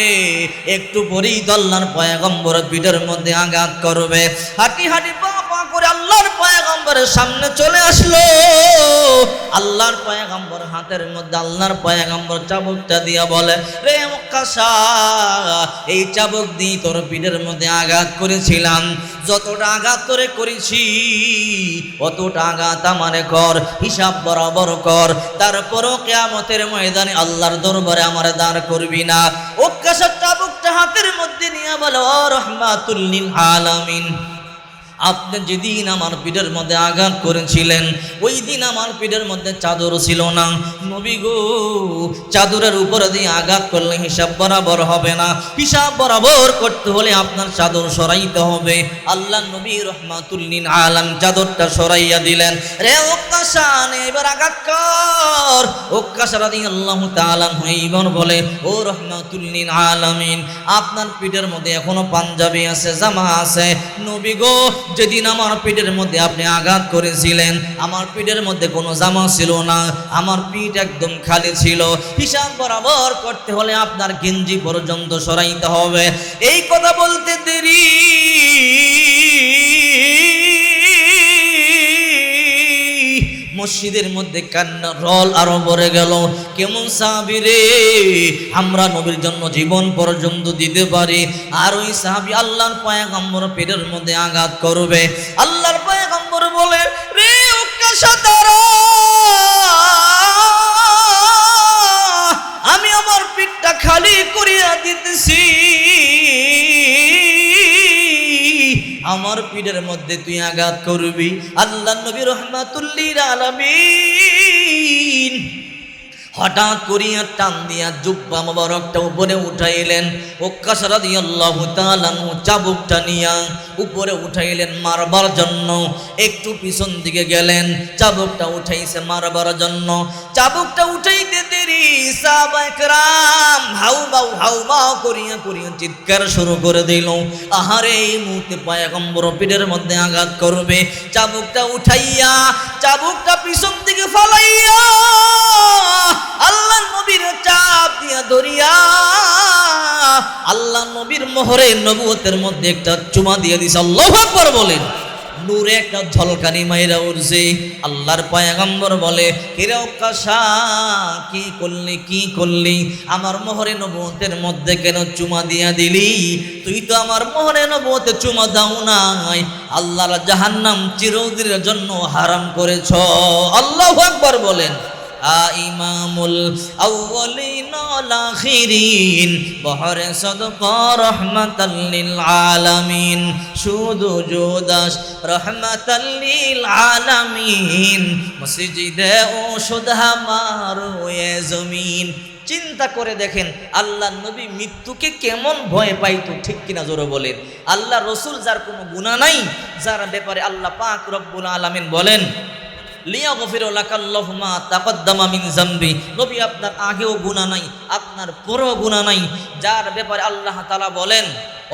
একটু পরেই তো আল্লাহর পয়গম্বর পিঠের মধ্যে আঘাত করবে। হাঁটি হাঁটি পা পা করে করে আল্লাহর পয়গম্বরের সামনে চলে আসলো। আল্লাহর পয়গম্বর হাতের মধ্যে আল্লাহর পয়গম্বর চাবুকটা দিয়া বলে, রে ওকাশা, এই চাবুক দিয়ে তোর পিঠের মধ্যে আঘাত করেছিলাম, যতটা আঘাত তোরে করেছি অতটা আঘাত আমারে কর, হিসাব বরাবর কর, তারপরও কিয়ামতের ময়দানে আল্লাহর দরবারে আমারে দাঁড় করবি না। ওকাশা চাবুকটা হাতের মধ্যে নিয়ে বলে, ও রহমাতুল লিল আলামিন, আপনি যেদিন আমার পিঠের মধ্যে আঘাত করেছিলেন ওই দিন আমার পিঠের মধ্যে চাদর ছিল না। নবী গো, চাদরের উপরে দিয়ে আঘাত করলে হিসাব বরাবর হবে না, হিসাব বরাবর করতে হলে আপনার চাদর সরাইতে হবে। আল্লাহ নবী রহমাতুল লিল আলামিন চাদরটা সরাইয়া দিলেন। রে ওকাশা, এবার আঘাত কর। ওকাশা রাদিয়াল্লাহু তাআলা এইবার বলে, ও রহমাতুল লিল আলামিন, আপনার পিঠের মধ্যে এখনো পাঞ্জাবি আছে, জামা আছে। নবী গো, যেদিন আমার পিঠের মধ্যে আপনি আঘাত করেছিলেন আমার পিঠের মধ্যে কোনো জামা ছিল না, আমার পিঠ একদম খালি ছিল, হিসাব বরাবর করতে হলে আপনার গেঞ্জি পর্যন্ত সরাইতে হবে। এই কথা বলতে দেরি মসজিদের মধ্যে কান্নার রল আরো ভরে গেল। কেমন সাহাবী রে, আমরা নবীর জন্য জীবন পর্যন্ত দিতে পারি, আর ওই সাহাবী আল্লাহর পয়গম্বর পেটের মধ্যে আঘাত করবে। আল্লাহর পয়গম্বর বলে, রে ওকাশা দাঁড়া, আমি আমার পিঠটা খালি করিয়া দিতেছি, আমার পিঠের মধ্যে তুই আঘাত করবি। আল্লাহ নবী রহমাতুল লিল আলামিন হঠাৎ করিয়া টান দিয়া জুব্বা মোবারকটা উপরে উঠাইলেন। ওকাশা রাদিয়াল্লাহু তাআলা চাবুকটা নিয়া উপরে উঠাইলেন মারবার জন্য। একটু পিছন দিকে গেলেন, চাবুকটা উঠাইছে মারবার জন্য। চাবুকটা উঠাইতে দেরি সাহাবায়ে কেরাম হাউমাউ করিয়া চিৎকার শুরু করে দিল, আহারে এই মুহূর্তে পয়গম্বর পিঠের মধ্যে আঘাত করবে। চাবুকটা উঠাইয়া চাবুকটা পিছন দিকে ফালাইয়া আল্লাহ নবীর চাপ দিয়া ধরিয়া আল্লাহ নবীর মোহরে নবুয়তের মধ্যে একটা চুমা দিয়ে দিছে। আল্লাহু আকবার বলেন। নূরে একটা ঝলকানি মাইরা উঠছে। আল্লাহর পয়গম্বর বলে, কিরে ওকাশা, কি করলি আমার মোহরে নবুয়তের মধ্যে কেন চুমা দিয়া দিলি? তুই তো আমার মোহরে নবুয়তে চুমা দাও নাই, আল্লাহর জাহান্নাম চিরদিনের জন্য হারাম করেছ। আল্লাহু আকবার বলেন। ইমামুল আউয়ালিন ওয়াল আখিরিন বহরে সদকা রাহমাতাল লিল আলামিন, শুধু জুদাস রাহমাতাল লিল আলামিন, মসজিদে ও শুধা মারোয়ে জমিন। চিন্তা করে দেখেন আল্লাহ নবী মৃত্যুকে কেমন ভয় পাইতো, ঠিক কিনা জোরে বলেন। আল্লাহ রসুল যার কোনো গুনাহ নাই, যার ব্যাপারে আল্লাহ পাক রব্বুল আলামিন বলেন, লিয়াগফিরু লাকাল্লাহু মা তাকদ্দামা মিন যামবি, নবী আপনার আগেও গুনাহ নাই, আপনার পরেও গুনাহ নাই, যার ব্যাপারে আল্লাহ তাআলা বলেন,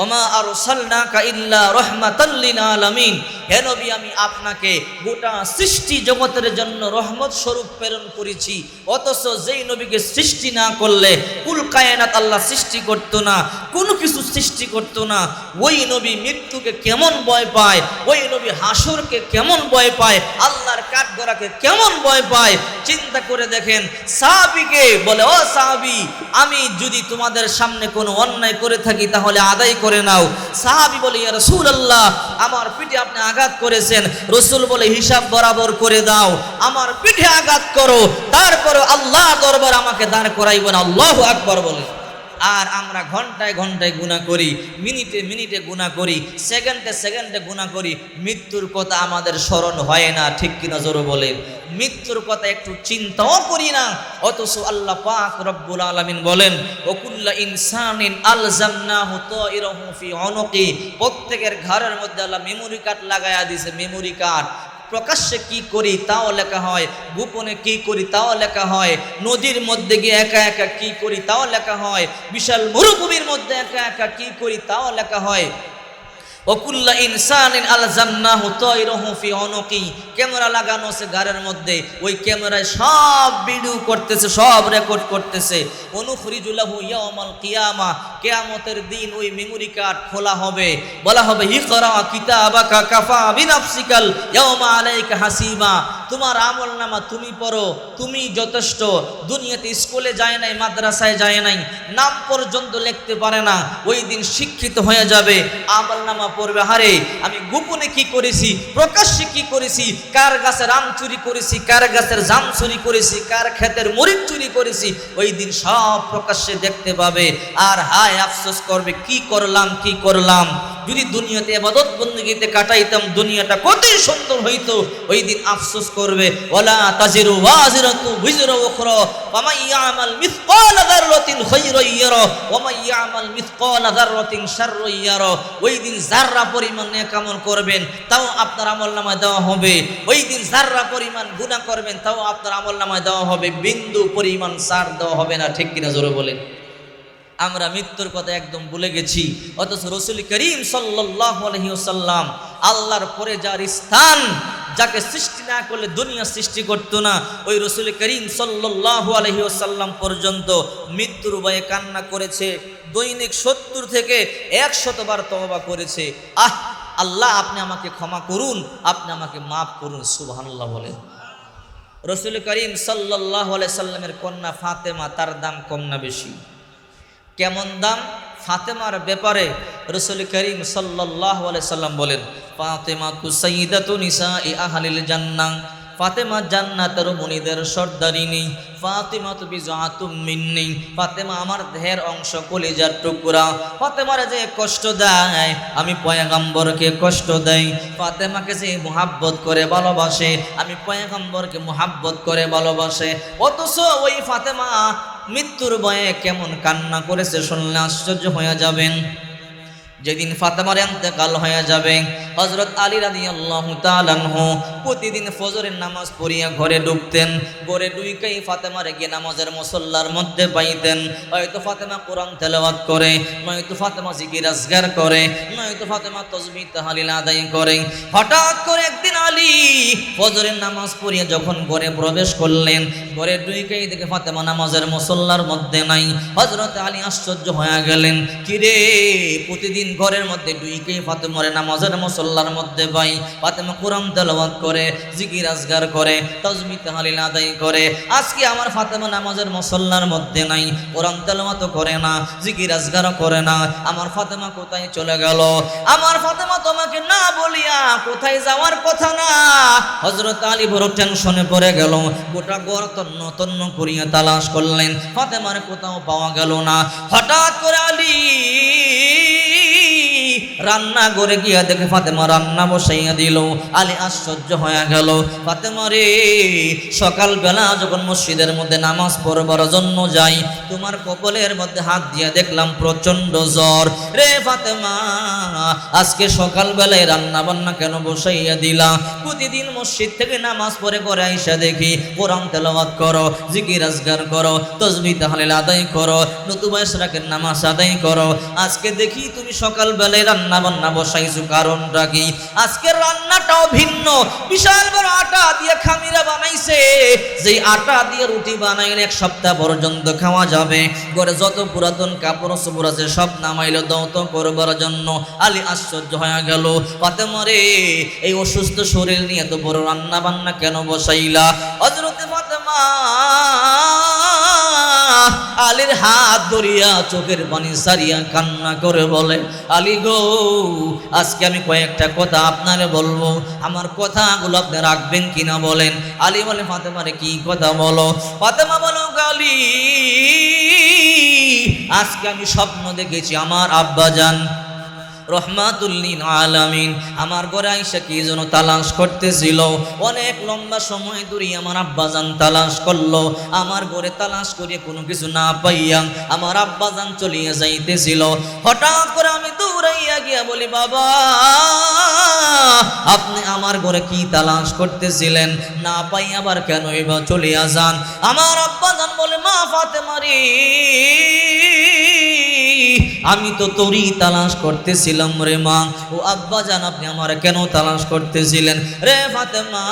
ওমা আরসালনাকা ইল্লা রাহমাতাল লিল আলামিন, হে নবী আমি আপনাকে গোটা সৃষ্টি জগতের জন্য রহমত স্বরূপ প্রেরণ করেছি। অথচ যেই নবীকে সৃষ্টি না করলে কুল কায়নাত আল্লাহ সৃষ্টি করতো না, কোনো কিছু সৃষ্টি করতো না, ওই নবী মৃত্যুকে কেমন ভয় পায়, ওই নবী হাসরকে কেমন ভয় পায়, আল্লাহর কাঠগড়াকে কেমন ভয় পায়। চিন্তা করে দেখেন। সাহাবীকে বলে, ও সাহাবী, আমি যদি তোমাদের সামনে কোনো অন্যায় করে থাকি তাহলে আদায় করে নাও। সাহাবী বলে, ইয়া রাসূলুল্লাহ, আমার পিঠে আপনি আঘাত করেছেন। রাসূল বলে, হিসাব বরাবর করে দাও, আমার পিঠে আঘাত করো, তারপরে আল্লাহ দরবার আমাকে দাঁড় করাইব না। আল্লাহু আকবার বলে। আর আমরা ঘন্টায় ঘন্টায় গুনাহ করি, মিনিটে মিনিটে গুনাহ করি, সেকেন্ডে সেকেন্ডে গুনাহ করি, মৃত্যুর কথা আমাদের স্মরণ হয় না, ঠিক কিনা জোরে বলেন। মৃত্যুর কথা একটু চিন্তাও করি না। অথচ আল্লাহ পাক রব্বুল আলামিন বলেন, ওকুল্লা ইনসানিন আলজামনাহু তাইরাহু ফি উনুকি, প্রত্যেকের ঘরের মধ্যে আল্লাহ মেমোরি কার্ড লাগায়া দিয়েছে। মেমোরি কার্ড প্রকাশ্যে কি করি তাও লেখা হয়, গোপনে কি করি তাও লেখা হয়, নদীর মধ্যে গিয়ে একা একা কি করি তাও লেখা হয়, বিশাল মরুভূমির মধ্যে একা একা কি করি তাও লেখা হয়। ওকুল্লা ইনসানিন আলজামনাহু তায়রাহু ফি উনুকি, ক্যামেরা লাগানো আছে গাড়ির মধ্যে, ওই ক্যামেরায় সব ভিডিও করতেছে, সব রেকর্ড করতেছে। অনুখরিজু লাহু ইয়াউমাল কিয়ামা, কিয়ামতের দিন ওই মেমোরি কার্ড খোলা হবে, বলা হবে ইকরা কিতাবাকা কাফা বিনাফসিকাল ইয়াউমা আলাইকা হাসিবা, তোমার আমলনামা তুমি পড়ো, তুমি যথেষ্ট। দুনিয়াতে স্কুলে যায় নাই, মাদ্রাসায় যায় নাই, নাম পর্যন্ত লিখতে পারে না, ওই দিন শিক্ষিত হয়ে যাবে, আমলনামা পড়বে। হারে আমি গোপনে কি করেছি, প্রকাশ্যে কি করেছি, কার গাছের আম চুরি করেছি, কার গাছের জাম চুরি করেছি, কার ক্ষেতের মরিচ চুরি করেছি, ওই দিন সব প্রকাশ্যে দেখতে পাবে। আর হায় আফসোস করবে, কি করলাম কি করলাম, যদি দুনিয়াতে ইবাদত বندگিতে কাটাইতাম দুনিয়াটা কতই সুন্দর হইতো। ওই দিন আফসোস করবে, ওয়ালা তাজিরু ওয়াজিরাতু বিজরা উখরা ওয়া মান ইয়ামাল মিসকালা যাররাতিন খায়রান ইয়ারা ওয়া মান ইয়ামাল মিসকালা যাররাতিন শাররান ইয়ারা। ওই দিন যাররা পরিমাণ নেক আমল করবেন তাও আপনার আমলনামায় দেওয়া হবে, ওই দিন যাররা পরিমাণ গুনাহ করবেন তাও আপনার আমলনামায় দেওয়া হবে, বিন্দু পরিমাণ ছাড় দেওয়া হবে না। ঠিক কিনা জোরে বলেন। আমরা মৃত্যুর কথা একদম ভুলে গেছি, অথচ রাসূল করিম সাল্লাল্লাহু আলাইহি ওয়াসাল্লাম আল্লাহর পরে যার স্থান, যাকে সৃষ্টি না করলে দুনিয়া সৃষ্টি করতো না, ওই রাসূল করিম সাল্লাল্লাহু আলাইহি ওয়াসাল্লাম পর্যন্ত মৃত্যুর ভয়ে কান্না করেছে, দৈনিক 70 থেকে 100 বার তওবা করেছে। আল্লাহ আপনি আমাকে ক্ষমা করুন, আপনি আমাকে মাফ করুন। সুবহানাল্লাহ বলেন। রাসূল করিম সাল্লাল্লাহু আলাইহি সাল্লামের কন্যা ফাতেমা, তার দাম কম না বেশি? কেমন দাম? ফাতেমার ব্যাপারে রাসূল করিম সাল্লাল্লাহু আলাইহি সাল্লাম বলেন, ফাতেমাতু সাইয়্যিদাতু নিসাই আহলিল জান্নাহ, ফাতেমা জান্নাতের মণিদের সর্দারিনী, ফাতেমাতু বিজআতুম মিন্নি, ফাতেমা আমার দেহের অংশ, কলিজার টুকরা। ফাতেমারে যে কষ্ট দেয় আমি পয়গম্বরকে কষ্ট দেই, ফাতেমাকে যে মুহাব্বত করে ভালোবাসে আমি পয়গম্বরকে মুহাব্বত করে ভালোবাসে। অথচ ওই ফাতেমা মৃত্যুর ভয়ে কেমন কান্না করেছে শুনলে আশ্চর্য হয়ে যাবেন। যেদিন ফাতেমার ইন্তেকাল হয়ে যাবে, হযরত আলী রাদিয়াল্লাহু তাআলা আনহু প্রতিদিন ফজরের নামাজ পড়িয়া ঘরে ঢুকতেন, ঘরে ঢুকেই ফাতেমারে গিয়ে নামাজের মুসল্লার মধ্যে পাইতেন। হয়তো ফাতেমা কোরআন তেলাওয়াত করে, নয়তো ফাতেমা জিকির আজকার করে, নয়তো ফাতেমা তাসবিহ তাহলিল আদায় করে। হঠাৎ করে একদিন আলী ফজরের নামাজ পড়িয়া যখন ঘরে প্রবেশ করলেন, ঘরে ঢুকেই দেখে ফাতেমা নামাজের মুসল্লার মধ্যে নাই। হযরত আলী আশ্চর্য হয়ে গেলেন, কি রে, প্রতিদিন ঘরের মধ্যে ঢুকেই ফাতেমারে নামাজের মুসল্লার মধ্যে পাই, ফাতেমা কোরআন তেলাওয়াত করে, জিকির আজকার করে, তাসবিহ তাহলিল আদায় করে, আজকে আমার ফাতেমা নামাজের মুসল্লার মধ্যে নাই, কোরআন তেলাওয়াত করে না, জিকির আজকার করে না। আমার ফাতেমা কোথায় চলে গেল? আমার ফাতেমা তোমাকে না বলিয়া কোথায় যাওয়ার কথা না। হযরত আলী বড় টেনশনে পড়ে গেল, গোটা ঘর তন্ন তন্ন করিয়া তালাশ করলেন, ফাতেমার কোথাও পাওয়া গেল না। হঠাৎ করে আলী রান্না করে গিয়া দেখে ফাতেমা রান্না বসাইয়া দিল। আলী আশ্চর্য হয়ে গেল, ফাতেমা রে, সকালবেলা যখন মসজিদের মধ্যে নামাজ পড়বার জন্য যাই, তোমার কপালের মধ্যে হাত দিয়া দেখলাম প্রচন্ড জ্বর। রে ফাতেমা, আজকে সকালবেলায় রান্না বান্না কেন বসাইয়া দিলা? প্রতিদিন মসজিদ থেকে নামাজ পড়ে করে আইসা দেখি কোরআন তেলাওয়াত করো, জিকির আজকার করো, তাসবিহ তাহলিল আদায় করো, নতুবা ইশরাকের নামাজ আদায় করো। আজকে দেখি তুমি সকালবেলায় রান্না বান্না বসাইছো, কারণটা কি? আজকের রান্নাটাও ভিন্ন, বিশাল বড় আটা দিয়ে খামিরা বানাইছে, যেই আটা দিয়ে রুটি বানাইলে 1 সপ্তাহ পর্যন্ত খাওয়া যাবে। ঘরে যত পুরাতন কাপড় চোপড় আছে সব নামাইলো দৌত করবার জন্য। আলী আশ্চর্য হয়ে গেল, ফাতেমা রে, এই অসুস্থ শরীর নিয়ে এত বড় রান্না বান্না কেন বসাইলা? হযরতে ফাতেমা আলীর হাত ধরিয়া চোখের পানি সারিয়া কান্না করে বলে, আলী গো, আজকে আমি কয়েকটা কথা আপনারে বলবো, আমার কথাগুলো আপনি রাখবেন কিনা বলেন। আলী বলে, ফাতেমারে কি কথা বলো? ফাতেমা বলো, আলী, আজকে আমি স্বপ্ন দেখেছি আমার আব্বাজান রহমাতুল লিল আলামিন আমার ঘরে আইসা কি যেন তালাশ করতেছিল। অনেক লম্বা সময় ধরে আমার আব্বাজান তালাশ করলো, আমার ঘরে তালাশ করে কোনো কিছু না পাইয়া আমার আব্বাজান চলিয়া যাইতেছিল। হঠাৎ করে আমি দৌড়াইয়া গিয়া বলি, বাবা, আপনি আমার ঘরে কি তালাশ করতেছিলেন? না পাই আবার কেন এবার চলিয়া যান? আমার আব্বাজান বলে, মা ফাতেমা রে, আমি তো তোরই তালাশ করতেছিলাম রে মা। ও আব্বা জান, আপনি আমার কেন তালাশ করতেছিলেন? রে ফাতেমা,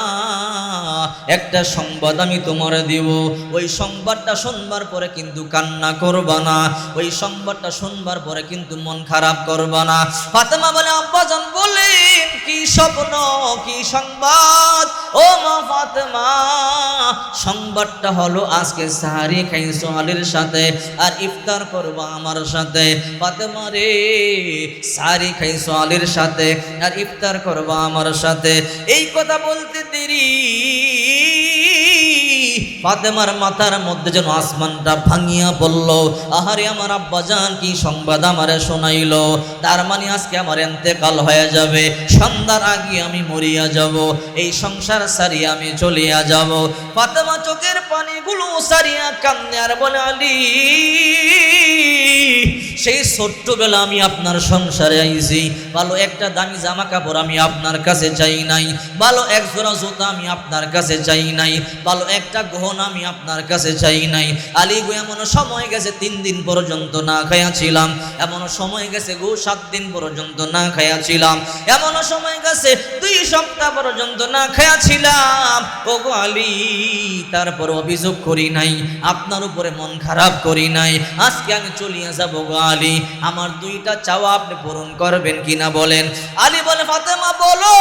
একটা সংবাদ আমি তোমার দিব, ওই সংবাদটা শুনবার পরে কিন্তু কান্না করবা না, ওই সংবাদটা শুনবার পরে কিন্তু মন খারাপ করবা না। ফাতেমা বলে, আব্বা জান বলেন, কি স্বপ্ন, কি সংবাদ? ও মা ফাতেমা, সংবাদটা হলো আজকে সাহারি খাইছো আলীর সাথে আর ইফতার করবা আমার সাথে। ফাতেমা রে, সাহারি খাইছো আলীর সাথে আর ইফতার করবা আমার সাথে। এই কথা বলতে দেরি ফাতেমার মাথার মধ্যে যেন আসমানটা ভাঙিয়া বলল, আহারে আমার আব্বাজান কি সংবাদ আমারে শোনাইল, তার মানে আজকে আমার ইন্তেকাল হয়ে যাবে, সন্ধ্যার আগে আমি মরিয়া যাব, এই সংসার সারিয়া আমি চলিয়া যাব। ফাতেমা চোখের পানিগুলো সারিয়া কান্দে আর বলে, আলী, সেই ছোট্টবেলা আমি আপনার সংসারে আইছি, ভালো একটা দামি জামা কাপড় আমি আপনার কাছে চাই নাই, ভালো এক জোড়া জুতা আমি আপনার কাছে চাই নাই, ভালো একটা গহনা আমি আপনার কাছে চাই নাই। আলী গো, এমন সময় গেছে 3 দিন পর্যন্ত না খাইয়াছিলাম, এমন সময় গেছে গো 7 দিন পর্যন্ত না খাইয়াছিলাম, এমন সময় গেছে 2 সপ্তাহ পর্যন্ত না খাইয়াছিলাম। ও গো আলী, তারপর অভিযোগ করি নাই, আপনার উপরে মন খারাপ করি নাই, আজকে আমি চলিয়া যাব গো আলী, আমার 2টা চাওয়া আপনি পূরণ করবেন কিনা বলেন? আলী বলে, ফাতেমা বলো,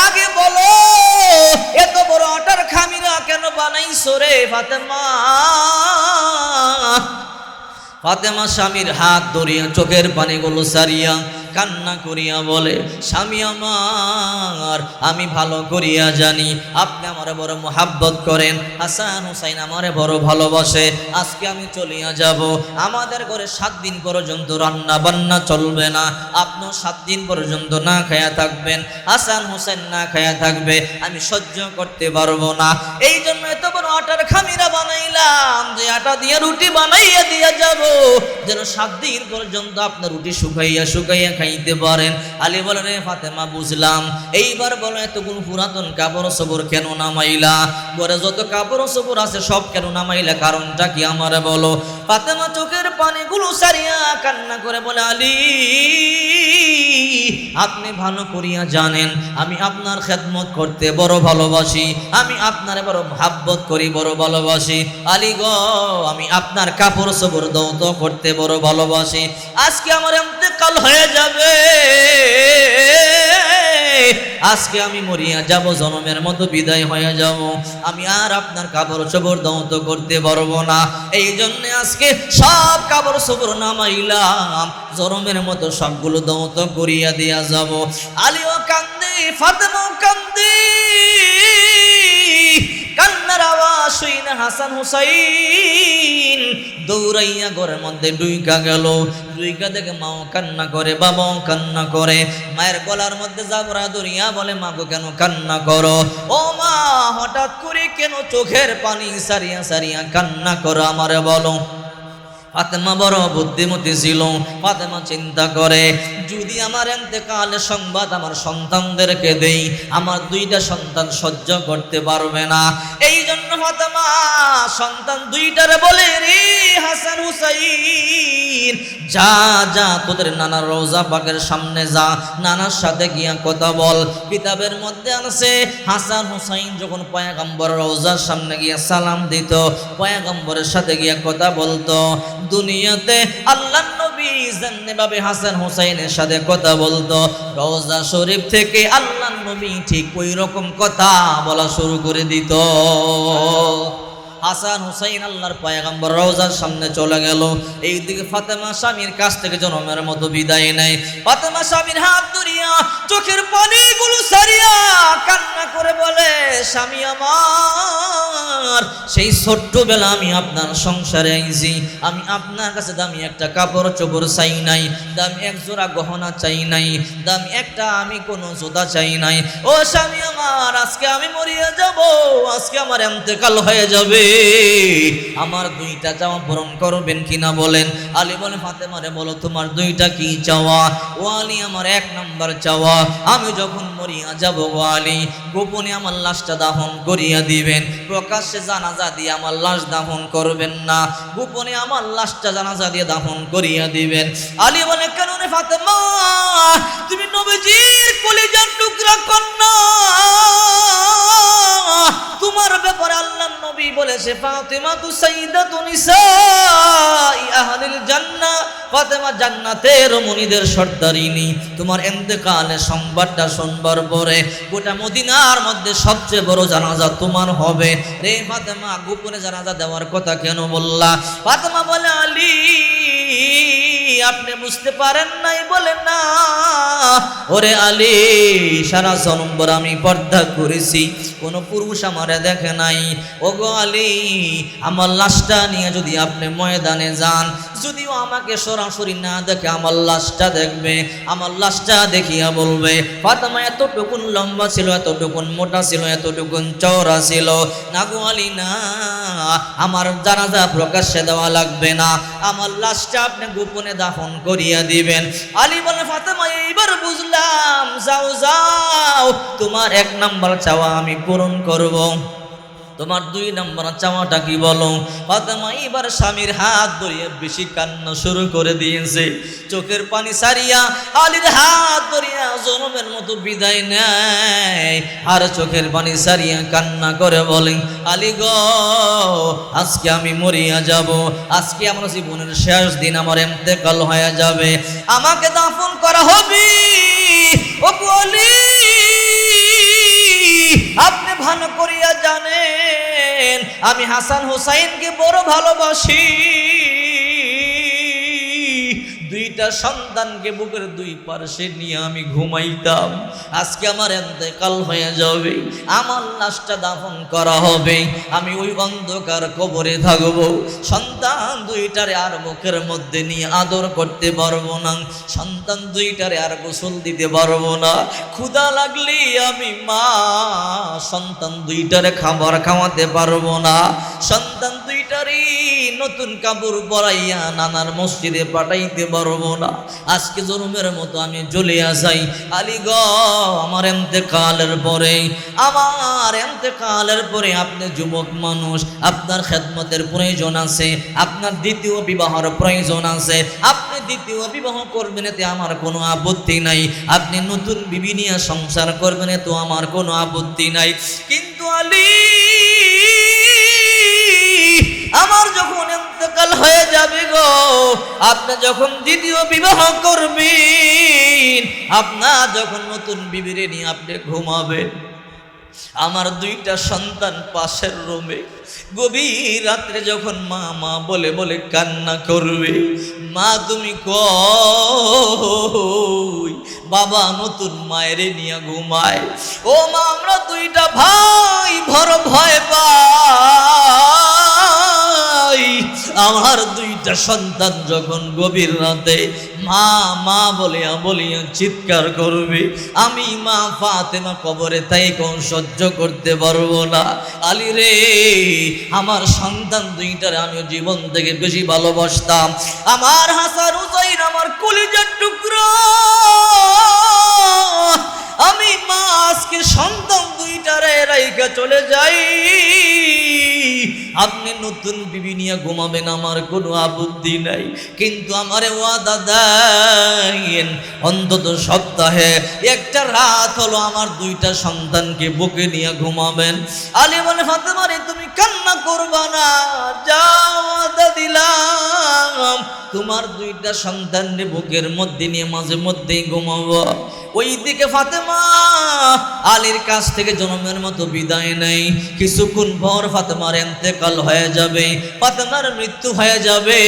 আগে বলো, এত বড় আটার খামিরা কেন বানাইছো রে ফাতেমা? ফাতেমা স্বামীর হাত ধরিয়া চোখের পানিগুলো সারিয়া কান্না করিয়া বলে, স্বামী আমার, আমি ভালো করিয়া জানি আপনি আমারে বড় মোহাব্বত করেন, হাসান হুসাইন আমারে বড় ভালোবাসে, আজকে আমি চলিয়া যাব, আমাদের ঘরে 7 দিন পর্যন্ত রান্না বান্না চলবে না, আপনিও 7 দিন পর্যন্ত না খায়া থাকবেন, হাসান হুসাইন না খায়া থাকবে, আমি সহ্য করতে পারবো না। এই জন্য এত বড় আটার খামিরা বানাইলাম যে আটা দিয়ে রুটি বানাইয়া দিয়া যাব, যেন 7 দিন পর্যন্ত আপনার রুটি শুকাইয়া শুকাইয়া খাইতে পারেন। আলী বলে, রে ফাতেমা বুঝলাম, এইবার বলো এতগুলো পুরাতন কাপড় সবর কেন নামাইলা? ঘরে যত কাপড় সবর আছে সব কেন নামাইলা, কারণটা কি আমারে বলো? ফাতেমা চোখের পানিগুলো সারিয়া কান্না করে বলে, আলী, আপনি ভালো করিয়া জানেন আমি আপনার খেদমত করতে বড় ভালোবাসি, আমি আপনারে বড় মোহাব্বত করি, বড় ভালোবাসি। আলী গো, আমি আপনার কাপড় সবর দৌত করতে বড় ভালোবাসি, আজকে আমার ইন্তেকাল হয়ে যাবে, আজকে আমি মরিয়া যাব, জনমের মতো বিদায় হয়ে যাব, আমি আর আপনার কাপড় চোপড় দৌত করতে পারবো না। এই জন্য আজকে সব কাপড় চোপড় নামাইলাম, জনমের মতো সবগুলো দৌত করিয়া দিয়া যাব। আলীও কান্দে, ফাতেমাও কান্দে, কান্নার আওয়াজ শুনে হাসান হুসাইন দৌড়াইয়া ঘরের মধ্যে ডুইকা গেল। ডুইকা দেখে মাও কান্না করে, বাবাও কান্না করে, মায়ের গলার মধ্যে জাবরা ধরিয়া বলে, মা গো কেন কান্না করো? ও মা, হঠাৎ করে কেন চোখের পানি সারিয়া সারিয়া কান্না করো আমারে বলো? ফাতেমা বড় বুদ্ধিমতী ছিল। ফাতেমা চিন্তা করে, যদি আমার ইন্তেকালের সংবাদ আমার সন্তানদেরকে দেই, আমার 2টা সন্তান সহ্য করতে পারবে না। এই জন্য ফাতেমা সন্তান 2টারে বলে, রে হাসান হুসাইন, যা যা তোদের নানার রওজা পাকের সামনে যা, নানার সাথে গিয়া কথা বল। কিতাবের মধ্যে আছে, হাসান হুসাইন যখন পয়গম্বর রওজার সামনে গিয়া সালাম দিত, পয়গম্বরের সাথে গিয়া কথা বলতো। দুনিয়াতে আল্লাহ নবী যেভাবে হাসান হুসাইনের সাথে কথা বলতো, রওজা শরীফ থেকে আল্লাহ নবী ঠিক ওই রকম কথা বলা শুরু করে দিত। হাসান হুসাইন আল্লাহর পয়গম্বর রওজার সামনে চলে গেল। এইদিকে ফাতেমা স্বামীর কাছ থেকে জনমের মতো বিদায় নেয়। ফাতেমা স্বামীর হাত ধরিয়া চোখের পানিগুলো সারিয়া কান্না করে বলে, স্বামী আমার, সেই ছোট্টবেলা আমি আপনার সংসারে আইছি, আমি আপনার কাছে দামি একটা কাপড় চোপড় চাই নাই, দামি এক জোড়া গহনা চাই নাই, দামি একটা আমি কোনো জোতা চাই নাই। ও স্বামী আমার, আজকে আমি মরিয়া যাব, আজকে আমার ইন্তেকাল হয়ে যাবে, আমার 2টা চাওয়া পূরণ করবেন কিনা বলেন? আলী বলে, ফাতেমারে বলো তোমার 2টা কি চাওয়া? ও আলী, আমার 1 নম্বর চাওয়া, আমি যখন মরিয়া যাব গো আলী, গোপনে আমার লাশটা দাফন করিয়া দিবেন, প্রকাশ্যে জানাজা দিয়ে আমার লাশ দাফন করবেন না, গোপনে আমার লাশটা জানাজা দিয়ে দাফন করিয়া দিবেন। আলী বলে কেন রে ফাতেমা, তুমি নবীজির কলিজার টুকরা কন্যা, তোমার ব্যাপারে আল্লাহর নবী বলেছে ফাতেমা তু সাইয়্যিদাতু নিসাই আহলিল জান্নাহ, ফাতেমা জান্নাতের রমণীদের সর্দারিনী। তোমার ইন্তেকালের সংবাদটা শুনবার পরে গোটা মদিনার মধ্যে সবচেয়ে বড় জানাজা তোমার হবে। রে ফাতেমা, গোপনে জানাজা দেওয়ার কথা কেন বললা? ফাতেমা বলে আলী আপনি বুঝতে পারেন নাই বলে না। ওরে আলী, সারা জন্মভর আমি পর্দা করেছি, কোন পুরুষ আমারে দেখে নাই। ওগো আলী, আমার লাশটা নিয়ে যদি আপনি ময়দানে যান, যদিও আমাকে সরাসরি না দেখে আমার লাশটা দেখবে, আমার লাশটা দেখিয়া বলবে ফাতেমা এতটুকুন লম্বা ছিল, এতটুকুন মোটা ছিল, এতটুকুন চওড়া ছিল। না গো আলী না, আমার জানাজা প্রকাশ্যে দেওয়া লাগবে না, আমার লাশটা আপনি গোপনে দাফন করিয়া দিবেন। আলী বলে ফাতেমা এইবার বুঝলাম, যাও যাও, তোমার 1 নাম্বার চাওয়া আমি পূরণ করব, তোমার 2 নম্বর চাওয়াটা কি বলো? ফাতেমা এবার স্বামীর হাত ধরিয়ে বেশি কান্না শুরু করে দিয়েছে, চোখের পানি সারিয়া আলীর হাত ধরিয়া জনমের মতো বিদায় নেয়, আর চোখের পানি সারিয়া কান্না করে বলে আলী গো, আজকে আমি মরিয়া যাব, আজকে আমার জীবনের শেষ দিন, আমার ইন্তেকাল হয়ে যাবে, আমাকে দাফন করা হবে। ও আলী, আপনি ভালো করিয়া জানেন আমি হাসান হুসাইনকে বড় ভালোবাসি, 2টা সন্তানকে বুকের 2 পাশে নিয়ে আমি ঘুমাইতাম, আজকে আমার ইন্তেকাল হয়ে যাবে, আমার লাশটা দাফন করা হবে, আমি ওই অন্ধকার কবরে থাকব, সন্তান 2টারে আর মুখের মধ্যে নিয়ে আদর করতে পারবো না, সন্তান 2টারে আর গোসল দিতে পারবো না, ক্ষুধা লাগলে আমি মা সন্তান 2টারে খাবার খাওয়াতে পারবো না, সন্তান 2টারই নতুন কাপড় পরাইয়া নানার মসজিদে পাঠাইতে পারবো না, আজকে জন্মের মতো আমি চলে যাই। আলী গো, আমার ইন্তেকালের পরে আপনি যুবক মানুষ, আপনার খেদমতের প্রয়োজন আছে, আপনার দ্বিতীয় বিবাহের প্রয়োজন আছে, আপনি দ্বিতীয় বিবাহ করবেন এতে আমার কোনো আপত্তি নাই, আপনি নতুন বিবি নিয়ে সংসার করবেন এতে আমার কোনো আপত্তি নাই, কিন্তু আলী আমার যখন ইন্তেকাল হয়ে যাবে গো, আপনি যখন দ্বিতীয় বিবাহ করবেন, আপনার যখন নতুন বিবিরে নিয়ে আপনি ঘুমাবেন, আমার 2টা সন্তান পাশের রুমে গভীর রাত্রে যখন মা মা বলে বলে কান্না করবে, মা তুমি কই, বাবা নতুন মায়েরে নিয়ে ঘুমায়, ও মা আমরা 2টা ভাই বড় ভয় পাই, আমার 2টা সন্তান যখন গভীর রাতে মা মা বলিয়া বলিয়া চিৎকার করবে, আমি মা ফাতেমা কবরে তাই কোন সহ্য করতে পারবো না। আলী রে, আমার সন্তান 2টারে আমি জীবন থেকে বেশি ভালোবাসতাম, আমার হাসান হুসাইন আমার কলিজার টুকরা, আমি মা আজকে সন্তান 2টারে রাইখা চলে যাই, আপনি নতুন বিবি নিয়ে ঘুমাবেন আমার কোনো আপত্তি নাই, কিন্তু আমারে ওয়াদা দেন অন্তত সপ্তাহে 1টা রাত হলো আমার 2টা সন্তানকে বুকে নিয়ে ঘুমাবেন। আলী বলে ফাতেমা রে, তুমি কান্না করবা না, যাও ওয়াদা দিলাম, তোমার 2টা সন্তানকে বুকের মধ্যে নিয়ে মাঝে মধ্যেই ঘুমাবো। ওইদিকে ফাতেমা আলীর কাছ থেকে জনমের মতো বিদায় নেই, কিছুক্ষণ পর ফাতেমার ইন্তেকাল হয়ে যাবে, ফাতেমার মৃত্যু হয়ে যাবে।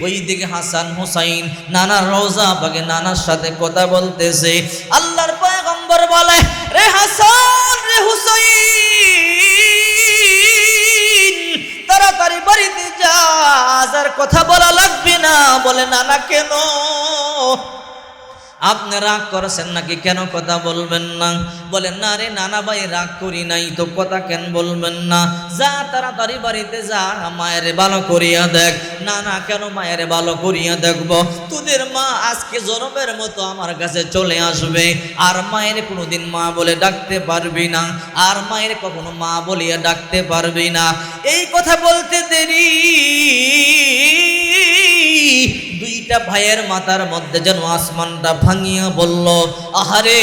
ওইদিকে হাসান হুসাইন নানার রওজা পাকে নানার সাথে কথা বলতেছে, আল্লাহর পয়গম্বর বলে রে হাসান রে হুসাইন তাড়াতাড়ি বাড়িতে যা, আর কথা বলা লাগবে না। বলে নানা কেন? আপনি রাগ করেছেন নাকি, কেন কথা বলবেন না? বলেন না রে নানা ভাই, রাগ করি নাই তো, কথা কেন বলবেন না? যা তাড়াতাড়ি বাড়িতে যা, মায়ের ভালো করিয়া দেখ। না না, কেন মায়ের ভালো করিয়া দেখব? তোদের মা আজকে জনমের মতো আমার কাছে চলে আসবে, আর মায়ের কোনোদিন মা বলে ডাকতে পারবি না, আর মায়ের কখনো মা বলিয়া ডাকতে পারবি না। এই কথা বলতে দেরি, দুইটা ভাইয়ের মাথার মধ্যে যেন আসমানটা ভাঙিয়া বলল, আহারে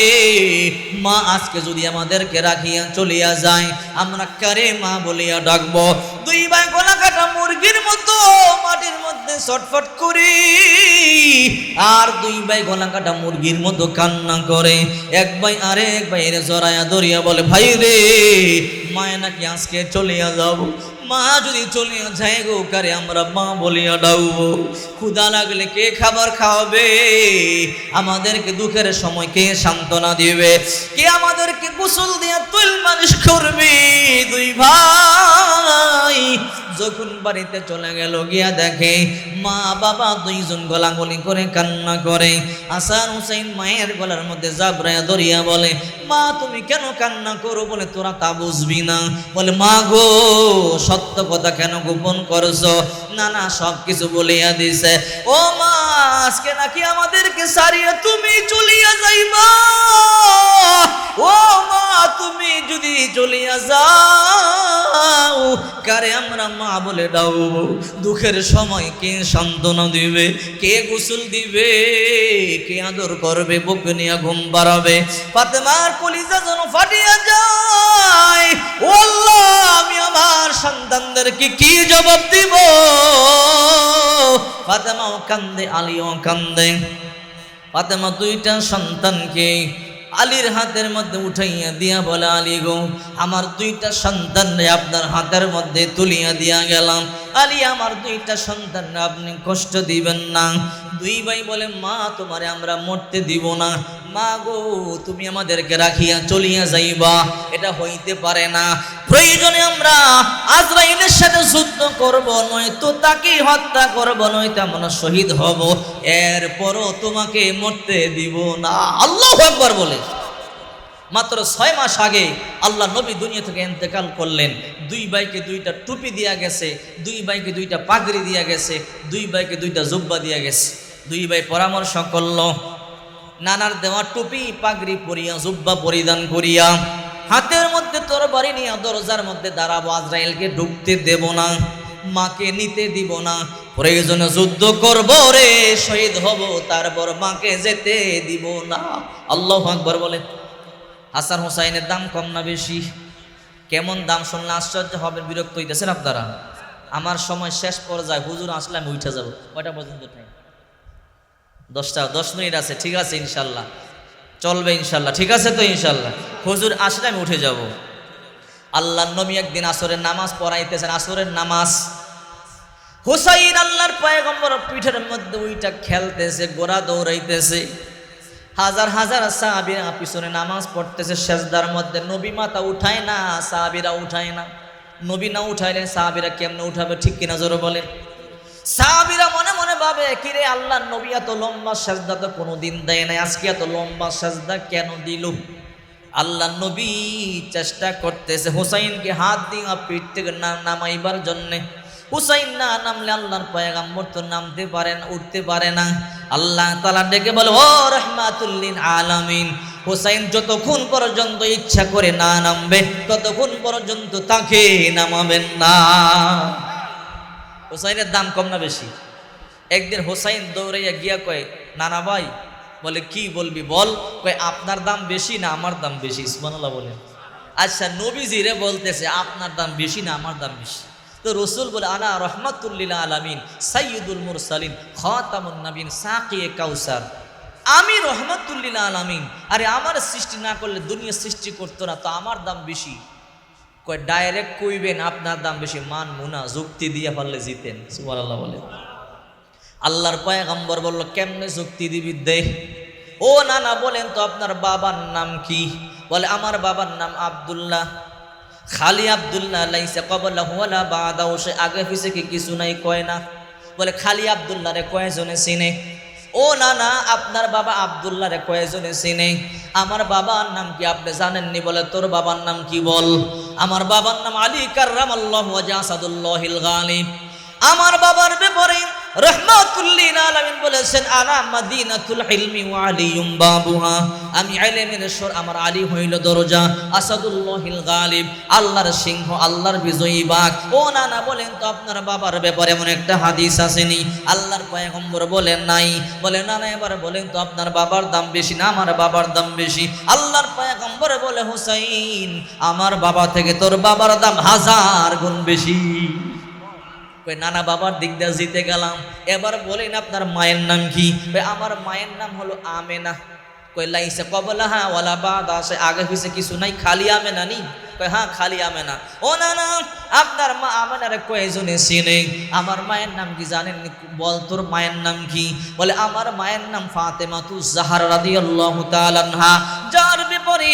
মা আজকে যদি আমাদেরকে রাখিয়া চলিয়া যায়, আমরা কারে মা বলিয়া ডাকব? দুই ভাই গলা কাটা মুরগির মতো মাটির মধ্যে ছটফট করি, আর দুই ভাই গলা কাটা মুরগির মতো কান্না করে। এক ভাই আরেক ভাইয়ের জড়াইয়া ধরিয়া বলে, ভাই রে মায় নাকি আজকে চলিয়া যাব, মা যদি চলিয়া যায় গো, কারে আমরা মা বলিয়া ডাকবো? ক্ষুধা লাগলে কে খাবার খাওয়াবে? আমাদেরকে দুঃখের সময় কে সান্ত্বনা দিবে? কে আমাদেরকে গোসল দিয়া তুল মানুষ করবে? দুই ভাই যখন বাড়িতে চলে গেল, গিয়া দেখে মা বাবা দুইজন গলাগলি করে কান্না করে। হাসান হুসাইন মায়ের গলার মধ্যে জাবরায়া ধরিয়া বলে, মা তুমি কেন কান্না করো? বলে তোরা তা বুঝবি না। বলে মা গো, সত্য কথা কেন গোপন করছো? না না, সব কিছু বলিয়া দিছে। ও মা, আজকে নাকি আমাদেরকে সারিয়া তুমি চলিয়া যাইবা। ও মা, তুমি যদি চলিয়া যাও, কারে আমরা মা বলে ডাকবো? দুঃখের সময় কে সান্ত্বনা দিবে? কে গোসল দিবে? কে আদর করবে? বুক নিয়ে ঘুম পাড়াবে? ফাতেমার কলিজা যেন ফাটিয়া যায়। ও আল্লাহ, আমি আমার সন্তানদেরকে কি জবাব দিব? ফাতেমাও কান্দে, আলীও কান্দে। ফাতেমা দুইটা সন্তানকে আলীর হাতের মধ্যে উঠাইয়া দিয়া বলে, আলী গো, আমার দুইটা সন্তানরে আপনার হাতের মধ্যে তুলিয়া দিয়া গেলাম। আলী, আমার দুইটা সন্তানরে আপনি কষ্ট দিবেন না। দুই ভাই বলে, মা তোমারে আমরা মরতে দিব না। মা গো, তুমি আমাদেরকে রাখিয়া চলিয়া যাইবা, এটা হইতে পারে না। প্রয়োজনে আমরা আজরাইলের সাথে যুদ্ধ করব, নয়তো তাকে হত্যা করব, নয়তো আমরা শহীদ হব, এরপরও তোমাকে মরতে দিব না। আল্লাহু আকবার বলে। মাত্র 6 মাস আগে আল্লাহ নবী দুনিয়া থেকে ইন্তেকাল করলেন। দুই ভাইকে দুইটা টুপি দিয়া গেছে, দুই ভাইকে দুইটা পাগড়ি দিয়া গেছে, দুই ভাইকে দুইটা জুব্বা দিয়া গেছে। দুই ভাই পরামর্শ করলো, নানার দেওয়া টুপি পাগড়ি পরিয়া জুব্বা পরিধান করিয়া হাতের মধ্যে তরবারি নিয়ে দরজার মধ্যে দাঁড়াবো, আজরাইলকে ঢুকতে দেব না, মাকে নিতে দিব না, প্রয়োজনে যুদ্ধ করব রে, শহীদ হব, তারপর মাকে যেতে দিব না। আল্লাহু আকবার বলে। হাসান হুসাইনের দাম কম না বেশি? কেমন দাম শুনলে আশ্চর্য হবেন, বিরক্ত হইতেছেন আপনারা। আমার সময় শেষ পর্যায়ে, হুজুর আসলে আমি উঠে যাব। কয়টা পর্যন্ত টাইম? 10 মিনিট আছে, ঠিক আছে ইনশাল্লাহ চলবে, ইনশাল্লাহ ঠিক আছে তো ইনশাল্লাহ। হুজুর আসলে আমি উঠে যাব। আল্লাহর নবী একদিন আসরের নামাজ পড়াইতেছেন, আসরের নামাজ। হুসাইন আল্লাহর পয়গম্বর পিঠের মধ্যে ওইটা খেলতেছে, গোড়া দৌড়াইতেছে, হাজার হাজার সাহাবীরা পিছনে নামাজ পড়তেছে সেজদার মধ্যে। নবী মাথা উঠায় না, সাহাবীরা উঠায় না। নবী না উঠাইলে সাহাবীরা কেমনে উঠাবে? ঠিক কিনা জোরে বলেন। সাহাবীরা মনে মনে ভাবে, কিরে আল্লাহর নবী এত লম্বা সেজদা তো কোনোদিন দেয় নাই, আজকে এত লম্বা সেজদা কেন দিল? আল্লাহর নবী চেষ্টা করতেছে হুসাইনকে হাত দিয়ে পিঠ থেকে নামাইবার জন্যে। হুসাইন না নামলে আল্লাহর পয়গম্বর তো নামতে পারে না, উঠতে পারে না। আল্লাহ তাআলা ডেকে বলে, ও রাহমাতুল লিল আলামিন, হুসাইন যতক্ষণ পর্যন্ত ইচ্ছা করে না নামবে, ততক্ষণ পর্যন্ত তাকে নামাবেন না। হুসাইনের দাম কম না বেশি? একদিন হুসাইন দৌড়াইয়া গিয়া কয়, নানা ভাই। বলে, কি বলবি বল। কয়, আপনার দাম বেশি না আমার দাম বেশি? সুবহানাল্লাহ বলেন। আচ্ছা, নবীজি রে বলতেছে আপনার দাম বেশি না আমার দাম বেশি? তো রসুল বলে, আনা রহমাতুল লিল আলামিন সাইয়্যিদুল মুরসালিন খাতামুন নবীন সাকিয়ে কাউসার, আমি রহমাতুল লিল আলামিন। আরে আমার সৃষ্টি না করলে দুনিয়া সৃষ্টি করতো না, তো আমার দাম বেশি। কয়, ডাইরেক্ট কইবেন আপনার দাম বেশি, মান মুনা যুক্তি দিয়ে পারলে জিতেন। সুবহানাল্লাহ বলে। আল্লাহর পয়গম্বর বলল, কেমনে যুক্তি দিবি দে? ও না না, বলেন তো আপনার বাবার নাম কি? বলে, আমার বাবার নাম আব্দুল্লাহ। খালি আব্দুল্লাহ, লাইসা ক্বাবলাহু ওয়ালা বাদাহু, সে আগে পিছে কি কিছু নাই? কয় না। বলে, খালি আব্দুল্লাহ রে কয়জনে চিনে? ও নানা, আপনার বাবা আব্দুল্লাহ রে কয়জনে চিনে? আমার বাবার নাম কি আপনি জানেননি? বলে তোর বাবার নাম কি বল? আমার বাবার নাম আলী কাররামাল্লাহু ওয়াজহু আসাদুল্লাহিল গালিব। আমার বাবার ব্যাপারে রাহমাতুল্লিল আলামিন বলেছেন, আনা মাদিনাতুল ইলমি ওয়া আলিয়ুম বাবুহা, আমি ইলমের শহর, আমার আলী হইল দরজা, আসাদুল্লাহিল গালিব, আল্লাহর সিংহ, আল্লাহর বিজয়ী বাঘ। ও নানা, বলেন তো আপনার বাবার ব্যাপারে এমন একটা হাদিস আসেনি আল্লাহর পয়গম্বর বলেন নাই? বলে নানা, এবার বলেন তো আপনার বাবার দাম বেশি না আমার বাবার দাম বেশি? আল্লাহর পয়গম্বর বলে, হুসাইন, আমার বাবা থেকে তোর বাবার দাম 1000 গুণ বেশি। নানা, বাবার দিক দিয়ে জিতে গেলাম। এবার বলেন আপনার মায়ের নাম কি? আমার মায়ের নাম হলো আমেনা। কই লাইসা কবলাহা ওয়ালা বাদা, সে আগে পিছে কিছু নাই, খালি আমেনা নি? হ্যাঁ, খালি আমেনা। ও নানা, আপনার মা আমেনারে কয়জনে চিনে? আমার মায়ের নাম কি জানেন? বল তোর মায়ের নাম কি? বলে আমার মায়ের নাম ফাতেমাতুজ জাহরা রাদিয়াল্লাহু তাআলা আনহা, যার ব্যাপারে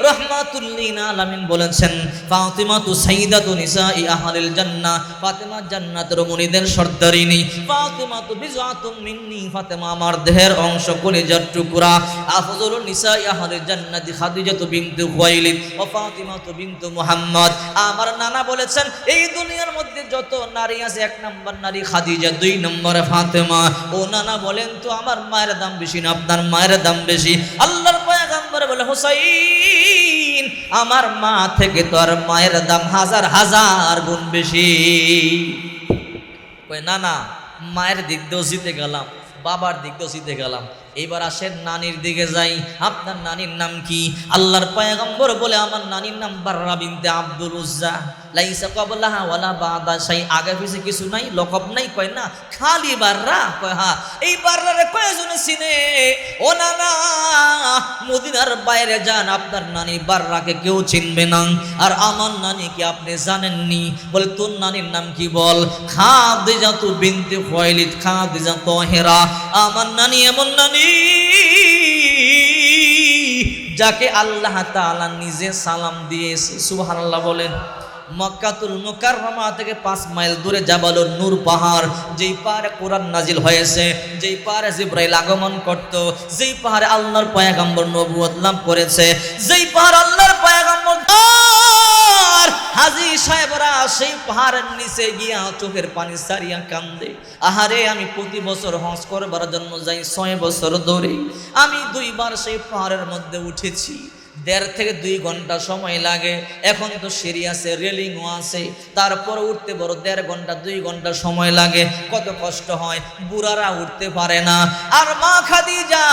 রাহমাতুল্লিল আলামিন বলেছেন, ফাতেমাতু সাইয়্যিদাতু নিসাই আহলিল জান্নাহ, ফাতেমা জান্নাতের মুনিদের সর্দারিনী, ফাতেমাতু বিজআতুম মিন্নি, ফাতেমা আমার দেহের অংশ, কলিজার টুকরা, আফজলুন নিসাই আহলিল জান্নাতি খাদিজাতু বিনতু খুয়াইলিদ ওয়া ফাতিমাতু বিনতু মুহাম্মদ। আমার নানা বলেছেন, এই দুনিয়ার মধ্যে যত নারী আছে, 1 নম্বর নারী খাদিজা, 2 নম্বরে ফাতেমা। ও নানা, বলেন তো আমার মায়ের দাম বেশি না আপনার মায়ের দাম বেশি? আল্লাহর পয়গম্বর বলে, হুসাইন, আমার মা থেকে তোর মায়ের দাম 1000 গুণ বেশি। কই নানা, মায়ের দিক দিয়েও জিতে গেলাম, বাবার দিক দিয়েও জিতে গেলাম। এইবার আসেন নানির দিকে যাই। আপনার নানির নাম কি? আল্লাহর পয়গম্বর বলে, আমার নানির নাম বাররা বিনতে আব্দুল উজ্জা, লাইসা ক্বাবলাহা ওয়ালা বাদা শাই, আগে পিছে কিছু নাই, লকব নাই। কয় না, খালি বাররা। কয় হ্যাঁ। এই বাররারে কয়জনে চিনে? ও নানা, মদিনার বাইরে যান, আপনার নানি বাররাকে কেউ চিনবে না। আর আমার নানি কি আপনি জানেননি? বলে তোর নানির নাম কি বল? খাদিজাতু বিনতে খুয়াইলিদ, খাদিজা তাহেরা। আমার নানি এমন নানি যাকে আল্লাহ তাআলা নিজে সালাম দিয়েছে। সুবহানাল্লাহ বলেন। মক্কাতুল মুকাররমা থেকে 5 মাইল দূরে জাবালুন নূর পাহাড়, যেই পাহাড়ে কোরআন নাজিল হয়েছে, যেই পাহাড়ে জিবরাইল আগমন করত, যেই পাহাড়ে আল্লাহর পয়গম্বর নবুয়ত লাভ করেছে, যেই পাহাড় আল্লাহর পয়গম্বর হাজী সাহেবরা সেই পাহাড়ের নিচে গিয়া চোখের পানি সারিয়া কান্দে। আহারে, আমি প্রতি বছর হজ করবার জন্য যাই, 6 বছর ধরে আমি 2 বার সেই পাহাড়ের মধ্যে উঠেছি। 1.5 থেকে 2 ঘন্টা সময় লাগে। এখন তো সিঁড়ি আছে, রেলিংও আছে, তারপর উঠতে বড় 1.5 ঘন্টা 2 ঘন্টা সময় লাগে। কত কষ্ট হয়, বুড়ারা উঠতে পারে না। আর মা খাদিজা,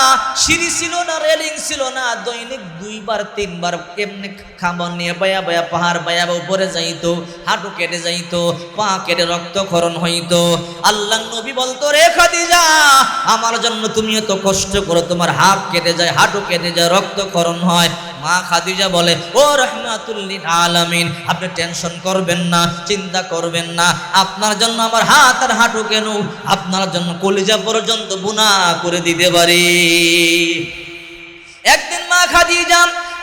সিঁড়ি ছিল না, রেলিং ছিল না, দৈনিক 2 বার 3 বার কেমনে খাবার নিয়ে বায়া বায়া পাহাড় বায়া উপরে যাইতো, হাঁটু কেটে যাইতো, পা কেটে রক্তক্ষরণ হইতো। আল্লাহ নবী বলতো, রে খাদিজা, আমার জন্য তুমি এত কষ্ট করো, তোমার হাত কেটে যায়, হাঁটু কেটে যায়, রক্তক্ষরণ হয়। মা খাদিজা বলে, ও রাহমাতুল্লিল আলামিন, আপনি টেনশন করবেন না, চিন্তা করবেন না, আপনার জন্য আমার হাত আর হাঁটু কেন, আপনার জন্য কলিজা পর্যন্ত বুনা করে দিতে পারি। একদিন মা খাদিজা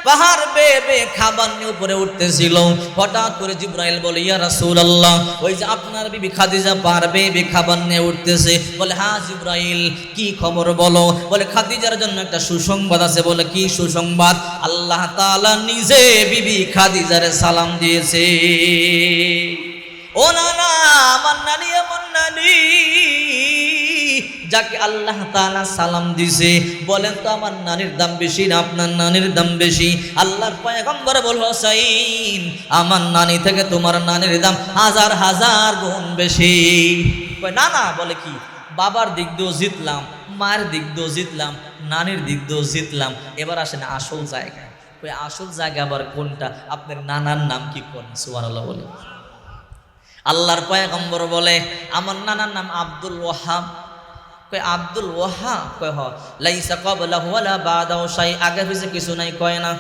পাহাড় বেয়ে খাবার নিয়ে উপরে উঠতেছিল। হঠাৎ করে জিবরাইল বলে, ইয়া রাসূলুল্লাহ, ওই যে আপনার বিবি খাদিজা পাহাড় বেয়ে খাবার নিয়ে উঠতেছে। বলে, হ্যাঁ জিবরাইল, কি খবর বলো? বলে, খাদিজার জন্য একটা সুসংবাদ আছে। বলে, কি সুসংবাদ? আল্লাহ তাআলা নিজে বিবি খাদিজারে সালাম দিয়েছে। ও নানা, আমার নানি এমন নানি যাকে আল্লাহ তাআলা সালাম দিছে। বলেন তো আমার নানির দাম বেশি না আপনার নানির দাম বেশি? আল্লাহর পয়গম্বর বলল, হুসাইন, আমার নানি থেকে তোমার নানির দাম 1000 গুণ বেশি। কয় না না। বলে কি? বাবার দিক দিয়েও জিতলাম, মায়ের দিক দিয়েও জিতলাম, নানির দিক দিয়েও জিতলাম। এবার আসেন আসল জায়গা। কই আসল জায়গা আবার কোনটা? আপনার নানার নাম কি? কোন? সুবহানাল্লাহ বলে। আল্লাহর পয়গম্বর বলে, আমার নানার নাম আব্দুল ওয়াহাব। কয় আব্দুল ওয়াহাব? কয় হ। লাইসা ক্বাবলাহু ওয়ালা বাদাহু শাই, আগে পিছে কিছু নাই। কয় না।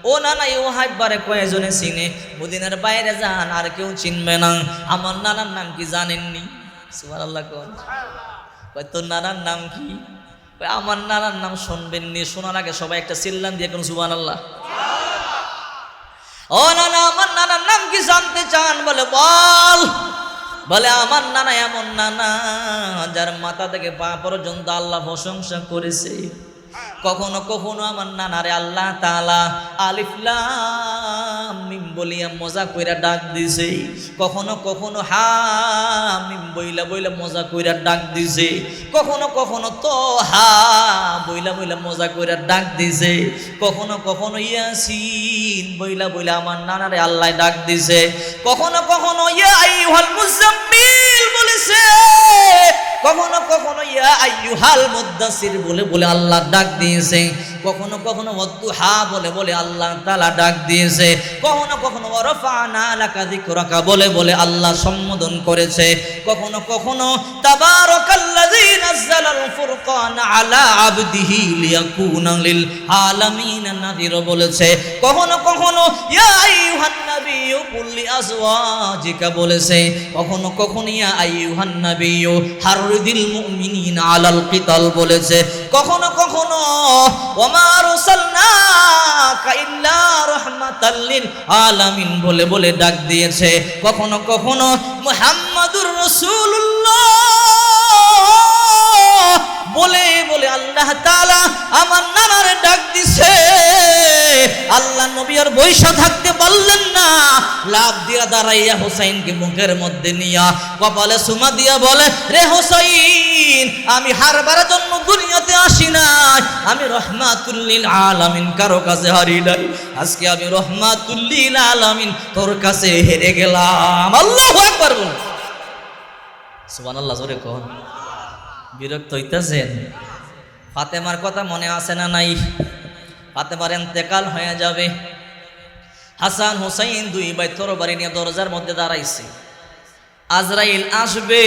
ও নানা, এই ওয়াহাব বারে কয়জনে চিনে? মদিনার বাইরে যান, আর কেউ চিনবে না। আমার নানার নাম কি জানেননি? সুবহানাল্লাহ কোন। কয় তোর নানার নাম কি? কয় আমার নানার নাম শুনবেননি, শোনার আগে সবাই একটা চিল্লান দিয়ে কোন সুবহানাল্লাহ। ও নানা, আমার নানার নাম কি জানতে চান? বলে, বল। বলে আমার নানা এমন নানা যার মাথা থেকে পা পর্যন্ত আল্লাহ প্রশংসা করেছে। কখনো কখনো আমার নানারে আল্লাহ তাআলা আলিফ লাম মিম বলিয়া মজা কইরা ডাক দিছে, কখনো কখনো হা মিম বইলা বইলা মজা কইরা ডাক দিছে, কখনো কখনো তো হা বইলা বইলা মজা কইরা ডাক দিছে, কখনো কখনো ইয়াসিন বইলা বইলা আমার নানারে আল্লাহ ডাক দিছে, কখনো কখনো ইয়া আইয়ুহাল মুজাম্মিল বলেছে, কখনো কখনো ইয়া আইয়ুহাল মুদ্দাসির বলে বলে আল্লাহ ডাক দিয়েছে, কখনো কখনো ওয়াদুহা বলে বলে আল্লাহ তাআলা ডাক দিয়েছে, কখনো কখনো ওয়ারাফা'না লাকা যিকরাকা বলে বলে আল্লাহ সম্বোধন করেছে, কখনো কখনো তাবারাকাল্লাযী নাযালাল ফুরকানা আলা আবদিহি লিয়াকুনা লিল আলামিন নাযীর বলেছে, কখনো কখনো ইয়া আইয়ুহান নাবিয়্যু কুল লিআজওয়াজিকা বলেছে, কখনো কখনো ইয়া আইয়ুহান নাবিয়্যু হাররিদিল মুমিনিনা আলাল কিতাল বলেছে, কখনো কখনো ওয়ামা আরসালনাকা ইল্লা রাহমাতাল লিল আলামিন বলে বলে ডাক দিয়েছে, কখনো কখনো মুহাম্মাদুর রাসূলুল্লাহ বলে বলে আল্লাহ তাআলা আমার নানারে ডাক দিছে। আল্লাহ নবী আর বৈশা থাকতে পারলেন না, লাভ দিয়া দাঁড়াইয়া হোসাইনকে মুখের মধ্যে নিয়া কপালে সুমা দিয়া বলে, রে হোসাইন আমি হারবার জন্য দুনিয়াতে আসি নাই, আমি রহমাতুল লিল আলামিন কারো কাছে হারি নাই, আজকে আমি রহমাতুল লিল আলামিন তোর কাছে হেরে গেলাম। আল্লাহু আকবার বলুন, সুবহানাল্লাহ জোরে কোন। বিরক্ত হইতেছেন? ফাতেমার কথা মনে আছে না নাই? ফাতেমার ইন্তেকাল হয়ে যাবে, হাসান হুসাইন দুই ভাই তরবারি নিয়ে দরজার মধ্যে দাঁড়াইছে, আজরাইল আসবে,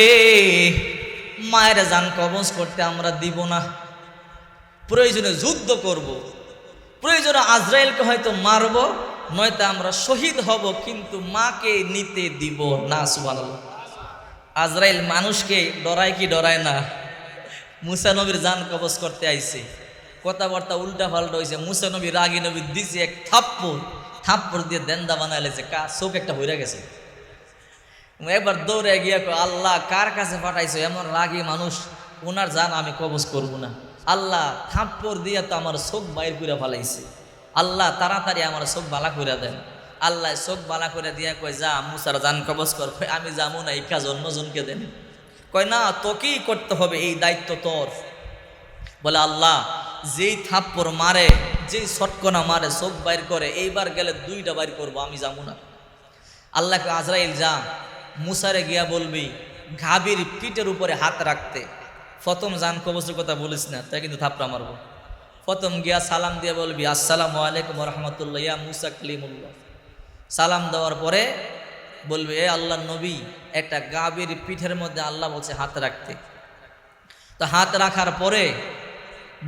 মায়ের জান কবজ করতে আমরা দিব না, প্রয়োজনে যুদ্ধ করব, প্রয়োজনে আজরাইলকে হয়তো মারব, নয়তো আমরা শহীদ হব, কিন্তু মাকে নিতে দিব না। সুবহানাল্লাহ। আজরাইল মানুষকে ডরায় কি ডরায় না? মুসা নবীর জান কবজ করতে আইছে, কথাবার্তা উল্টা পাল্টা হয়েছে, মুসা নবী রাগী নবী দিছে এক থাপ্পড় দিয়ে দেন্দা বানাই লেছে, চোখ একটা হইরা গেছে। একবার দৌড়ে গিয়ে আল্লাহ কার কাছে পাঠাইছো, এমন রাগী মানুষ, ওনার জান আমি কবজ করব না। আল্লাহ থাপ্পড় দিয়ে তো আমার চোখ বাইর করে ফেলাইছে, আল্লাহ তাড়াতাড়ি আমার চোখ বালা করে দেন। আল্লাহ চোখ বালা করে দিয়া কয়, যা মুসার জান কবজ কর। আমি যাবো না, এই কাজ অন্যজনকে দেন। কয় না, তোকেই করতে হবে, এই দায়িত্ব তোর। বলে আল্লাহ যেই থাপ্পড় মারে, যেই শটকনা মারে, চোখ বাইর করে, এইবার গেলে দুইটা বাইর করবো, আমি যাবো না। আল্লাহকে আজরাইল যা মুসারে গিয়া বলবি গাভীর পিঠের উপরে হাত রাখতে। প্রথম জান কবজের কথা বলিস না, তাই কিন্তু থাপ্পড়া মারবো। প্রথম গিয়া সালাম দিয়ে বলবি আসসালামু আলাইকুম রহমতুল্লাহ ইয়া মুসা কালিমুল্লাহ। সালাম দেওয়ার পরে বলবি, এ আল্লাহ নবী, একটা গাভীর পিঠের মধ্যে আল্লাহ বলছে হাত রাখতে। তো হাত রাখার পরে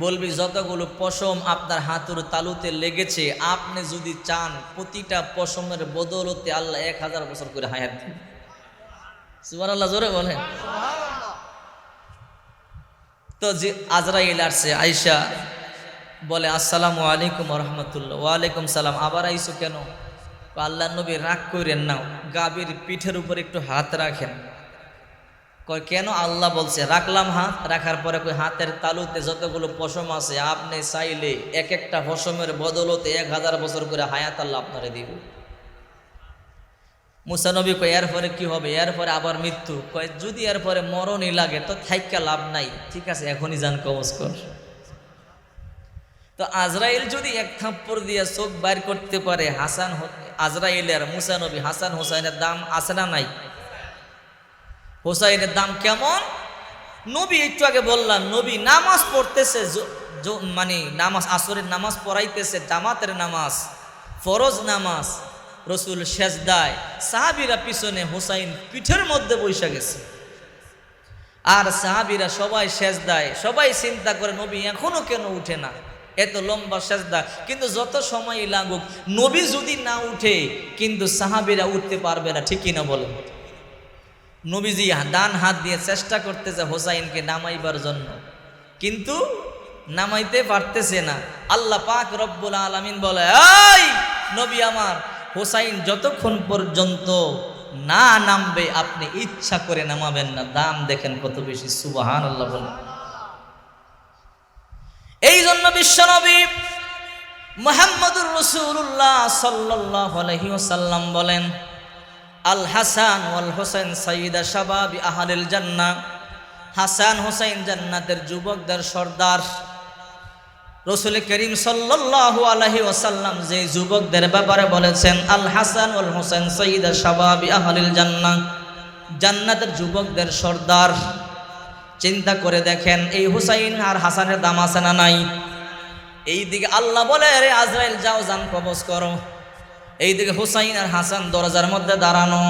বলবি যতগুলো পশম আপনার হাতের তালুতে লেগেছে, আপনি যদি চান প্রতিটা পশমের বদৌলতে আল্লাহ 1000 বছর করে হায়াত দিন। সুবহানাল্লাহ জোরে বলেন। তো যে আজরাইল আসছে, আয়েশা বলে আসসালামু আলাইকুম রহমতুল্লাহ। ওয়ালাইকুম সালাম। আবার আইসো কেন? আল্লাহ নবী রাগ করেন না, গাভীর পিঠের উপর একটু হাত রাখেন। কয় কেন? আল্লাহ বলছে। রাখলাম হাত। রাখার পরে কই হাতের তালুতে যতগুলো পশম আছে, আপনি চাইলে এক একটা পশমের বদলতে 1000 বছর করে হায়াত আল্লাহ আপনারে দিব। মুসা নবী কয় এরপরে কি হবে? এরপরে আবার মৃত্যু। কয় যদি এরপরে মরণই লাগে তো থাইকা লাভ নাই, ঠিক আছে এখনই যান কবজ কর। তো আজরাইল যদি এক থাপ্পড় দিয়ে চোখ বাইর করতে পারে, আজরাইলের মুসা নবী হাসান হোসাইনের দাম আছে না নাই? হোসাইনের দাম কেমন? নবী একটু আগে বললাম, নবী নামাজ পড়তেছে, মানে নামাজ, আসরের নামাজ পড়াইতেছে, জামাতের নামাজ, ফরজ নামাজ, রসুল সেজদায়, সাহাবীরা পিছনে, হোসাইন পিঠের মধ্যে বসে গেছে। আর সাহাবীরা সবাই সেজদায়, সবাই চিন্তা করে নবী এখনো কেন উঠে না, এত লম্বা সেজদা, কিন্তু যত সময় লাগুক নবী যদি না উঠে কিন্তু সাহাবীরা উঠতে পারবে না, ঠিক কিনা বলেন? নবীজি ডান হাত দিয়ে চেষ্টা করতেছে হোসাইনকে নামাইবার জন্য, কিন্তু নামাইতে পারতেছে না। আল্লাহ পাক রব্বুল আলামিন বলে, এই নবী আমার, হোসাইন যতক্ষণ পর্যন্ত না নামবে, আপনি ইচ্ছা করে নামাবেন না। দাম দেখেন কত বেশি, সুবহানাল্লাহ বলেন। এই জন্য বিশ্বনবী মুহাম্মদুর রাসূলুল্লাহ সাল্লাল্লাহু আলাইহি ওয়াসাল্লাম বলেন, আল হাসান ওয়াল হুসাইন সাইয়্যিদা শাবাবি আহলিল জান্নাহ। হাসান হুসাইন জান্নাতের যুবকদের সর্দার। রাসূল করিম সাল্লাল্লাহু আলাইহি ওয়াসাল্লাম যে যুবকদের ব্যাপারে বলেছেন, আল হাসান ওয়াল হুসাইন সাইয়্যিদা শাবাবি আহলিল জান্নাহ, জান্নাতের যুবকদের সর্দার। চিন্তা করে দেখেন, এই হুসাইন আর হাসানের দাম আছে না নাই? এইদিকে আল্লাহ বলে, রে আজরাইল যাও, জান কবজ করো। এইদিকে হুসাইন আর হাসান দরজার মধ্যে দাঁড়ানো।